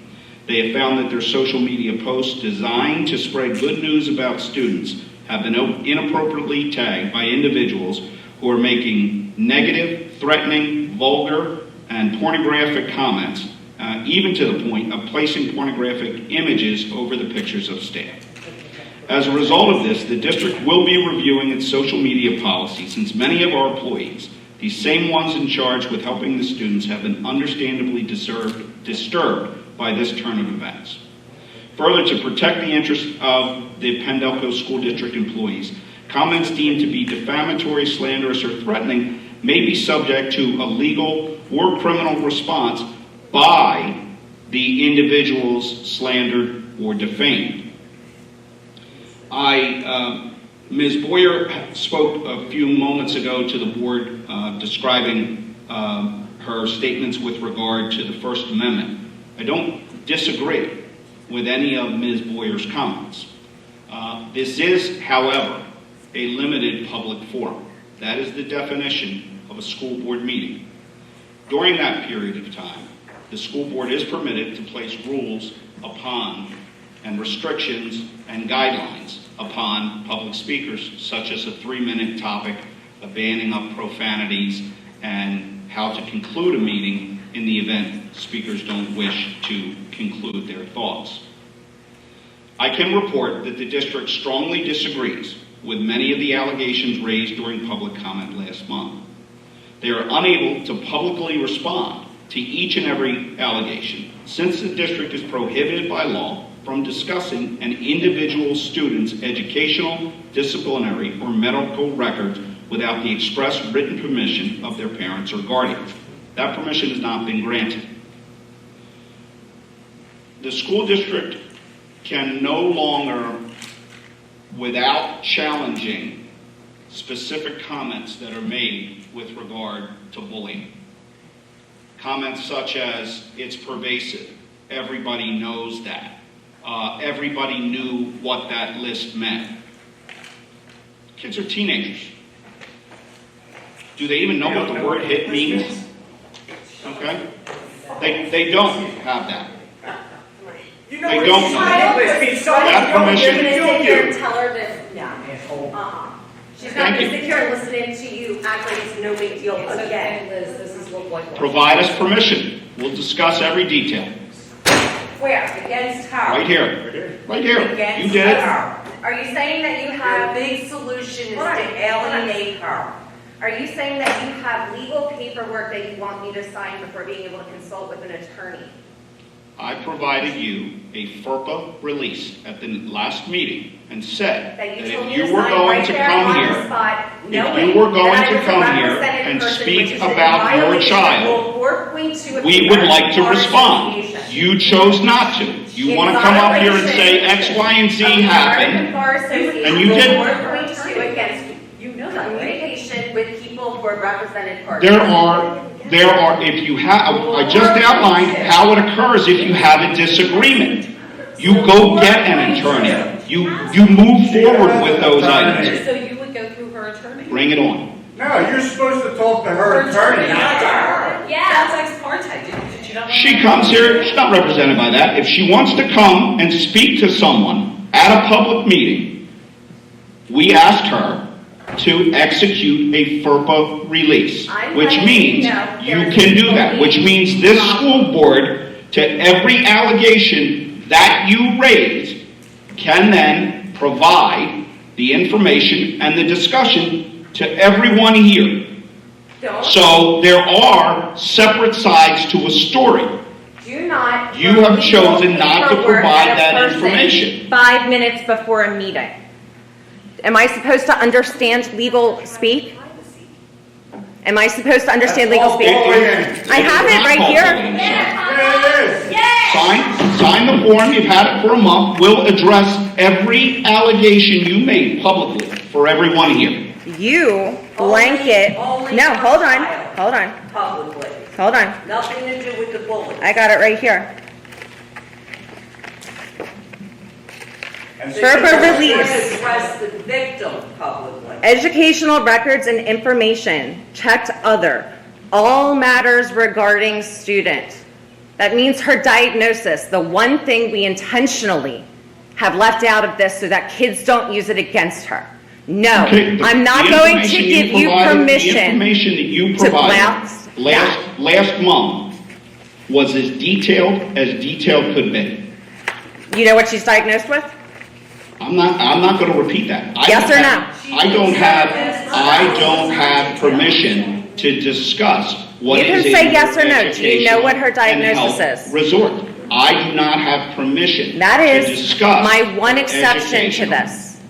They have found that their social media posts designed to spread good news about students have been inappropriately tagged by individuals who are making negative, threatening, vulgar, and pornographic comments, even to the point of placing pornographic images over the pictures of staff. As a result of this, the district will be reviewing its social media policy, since many of our employees, these same ones in charge with helping the students, have been understandably disturbed by this turn of events. Further, to protect the interests of the Pendelco School District employees, comments deemed to be defamatory, slanderous, or threatening may be subject to a legal or criminal response by the individuals slandered or defamed. Ms. Boyer spoke a few moments ago to the board describing her statements with regard to the First Amendment. I don't disagree with any of Ms. Boyer's comments. This is, however, a limited public forum. That is the definition of a school board meeting. During that period of time, the school board is permitted to place rules upon and restrictions and guidelines upon public speakers, such as a 3-minute topic, a banning of profanities, and how to conclude a meeting in the event speakers don't wish to conclude their thoughts. I can report that the district strongly disagrees with many of the allegations raised during public comment last month. They are unable to publicly respond to each and every allegation, since the district is prohibited by law from discussing an individual student's educational, disciplinary, or medical records without the express written permission of their parents or guardians. That permission has not been granted. The school district can no longer, without challenging specific comments that are made with regard to bullying. Comments such as, it's pervasive, everybody knows that. Everybody knew what that list meant. Kids are teenagers. Do they even know what the word hit means? Okay? They don't have that. They don't know. That permission. Tell her that, no. She's not going to sit here and listen to you act like it's no big deal again. Liz, this is what Provide us permission. We'll discuss every detail. Where? Against her? Right here. Right here. Against You did it. her. Are you saying that you have... The big solution is to alienate her. Are you saying that you have legal paperwork that you want me to sign before being able to consult with an attorney? I provided you a FERPA release at the last meeting and said that if you were going to come here, and speak about your child, we would like to respond. You chose not to. You want to come up here and say X, Y, and Z happened, and you didn't. Communication with people who are represented parties. There are, if you have, I just outlined how it occurs if you have a disagreement. You go get an attorney. You move forward with those items. So you would go through her attorney? Bring it on. No, you're supposed to talk to her attorney. Yeah, that's ex parte. Did you not? She comes here, she's not represented by that. If she wants to come and speak to someone at a public meeting, we asked her to execute a FERPA release, which means you can do that, which means this school board, to every allegation that you raise, can then provide the information and the discussion to everyone here. So there are separate sides to a story. Do not. You have chosen not to provide that information. 5 minutes before a meeting. Am I supposed to understand legal speak? Am I supposed to understand legal speak? I have it right here. Sign the form. You've had it for a month. We'll address every allegation you made publicly for everyone here. You blanket. No, hold on. Publicly. Hold on. Nothing to do with the bully. I got it right here. FERPA release. Address the victim publicly. Educational records and information. Checked other. All matters regarding student. That means her diagnosis. The one thing we intentionally have left out of this so that kids don't use it against her. No, Okay, I'm not the going to information give you provided- permission The information that you to provided blast last month was as detailed could be. You know what she's diagnosed with? I'm not going to repeat that. Yes or no? I don't have permission to discuss what You can is a say yes or no. Do you know what her educational and diagnosis health is? resort. I do not have permission That to is discuss my one exception to educational. this.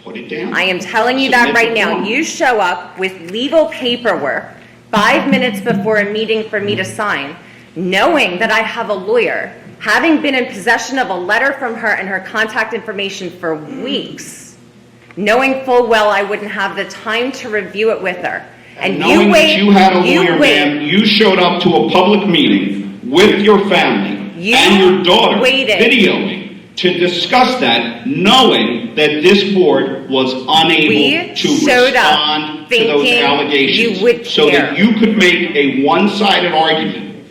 Put it down. I am telling you that Submit right the now. form. You show up with legal paperwork 5 minutes before a meeting for me to sign, knowing that I have a lawyer, having been in possession of a letter from her and her contact information for weeks, knowing full well I wouldn't have the time to review it with her. And Knowing you that wait, you had a lawyer, ma'am, you showed up to a public meeting with your family and your daughter waited. videoing to discuss that, knowing that this board was unable to showed up respond to those thinking allegations you would so that care. you could make a one-sided argument.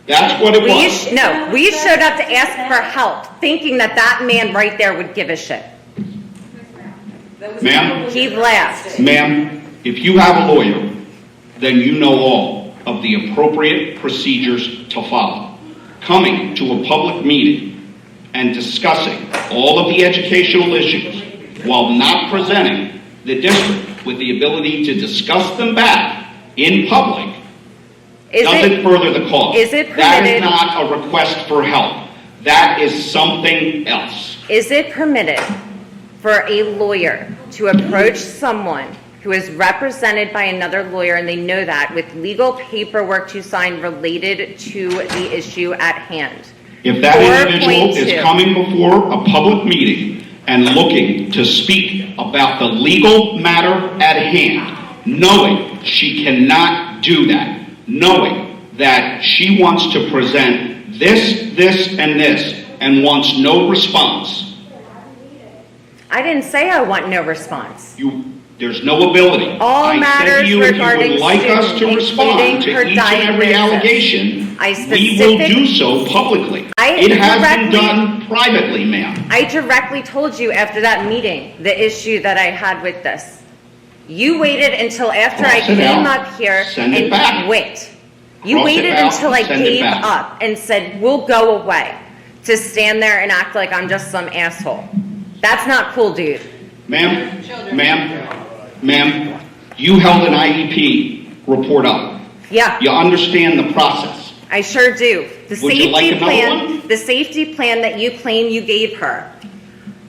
That's what it was. We showed up to ask for help, thinking that that man right there would give a shit. Ma'am? He laughed. Ma'am, if you have a lawyer, then you know all of the appropriate procedures to follow. Coming to a public meeting and discussing all of the educational issues while not presenting the district with the ability to discuss them back in public doesn't further the cause. Is it That permitted? is not a request for help. That is something else. Is it permitted for a lawyer to approach someone who is represented by another lawyer, and they know that, with legal paperwork to sign related to the issue at hand? If that individual is 4.2. coming before a public meeting and looking to speak about the legal matter at hand, knowing she cannot do that, knowing that she wants to present this, and wants no response, I didn't say I want no response. there's no ability. All I said matters to you, if you regarding would like us to student, respond including to her each and every diagnosis. allegation, I we will specific- do so publicly. I It has been directly- done privately, ma'am. I directly told you after that meeting the issue that I had with this. You waited until after I Cross it came out. up here Send it and back. quit. You Cross it waited out until I and send it gave back. up and said, we'll go away, to stand there and act like I'm just some asshole. That's not cool, dude. Ma'am, you held an IEP report up. Yeah. You understand the process. I sure do. The Would you like safety another plan, one? the safety plan that you claim you gave her.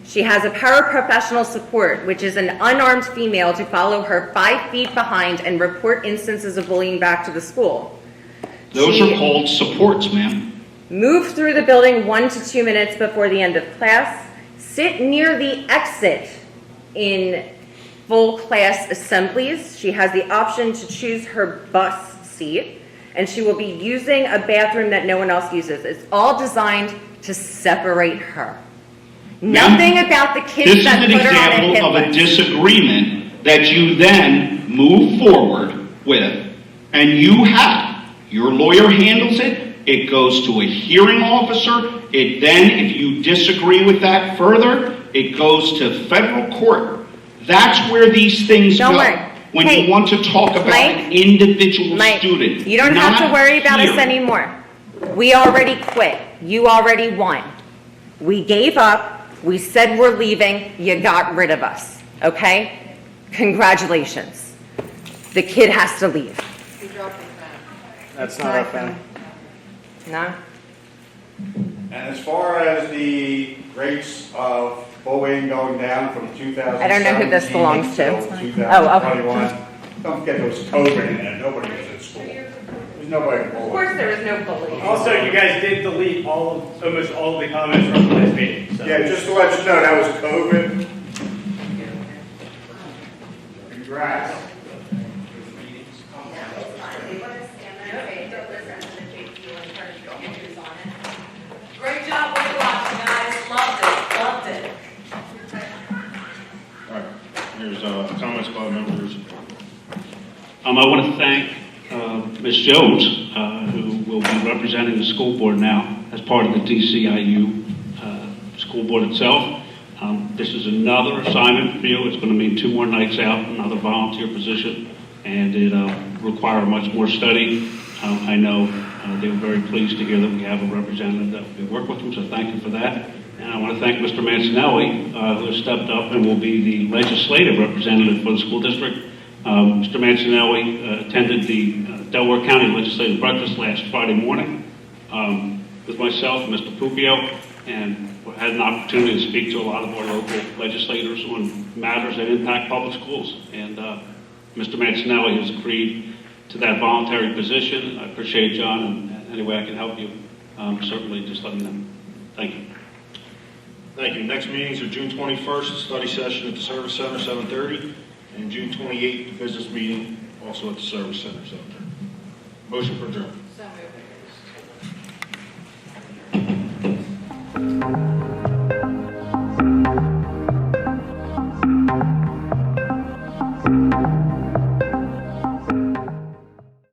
She has a paraprofessional support, which is an unarmed female to follow her 5 feet behind and report instances of bullying back to the school. Those She are called supports, ma'am. Move through the building 1 to 2 minutes before the end of class. Sit near the exit in full class assemblies. She has the option to choose her bus seat, and she will be using a bathroom that no one else uses. It's all designed to separate her. Nothing about the kids This is that an put her on a hit example of a list. disagreement that you then move forward with, and you have. Your lawyer handles it. It goes to a hearing officer. It then, if you disagree with that further, it goes to federal court. That's where these things Don't go. worry. When Hey, you want to talk about Mike, an individual student. You don't have to not worry about us here. anymore. We already quit. You already won. We gave up. We said we're leaving. You got rid of us. Okay? Congratulations. The kid has to leave. That's not our fan. No? And as far as the rates of bullying going down from 2017 I don't know who this belongs to. until Oh, okay. 2021, don't forget there was COVID in there. Nobody was at school. There's nobody to bully. Of course there was no bullying. Also, you guys did delete almost all of the comments from last meeting. So. Yeah, just to let you know, that was COVID. Congrats. Great job with watching, guys. Loved it. All right, here's comments by members. I want to thank Ms. Jones, who will be representing the school board now as part of the DCIU school board itself. This is another assignment for you. It's going to mean 2 more nights out, another volunteer position, and it require much more study. I know they were very pleased to hear that we have a representative that will work with them, so thank you for that. And I want to thank Mr. Mancinelli, who has stepped up and will be the legislative representative for the school district. Mr. Mancinelli attended the Delaware County Legislative Breakfast last Friday morning with myself and Mr. Pupio, and had an opportunity to speak to a lot of our local legislators on matters that impact public schools. And Mr. Mancinelli has agreed to that voluntary position. I appreciate it, John, and any way I can help you, certainly just let me know. Thank you. Thank you. Next meetings are June 21st, study session at the Service Center, 7:30, and June 28th, the business meeting, also at the Service Center, 7:30. Motion for adjournment. So moved.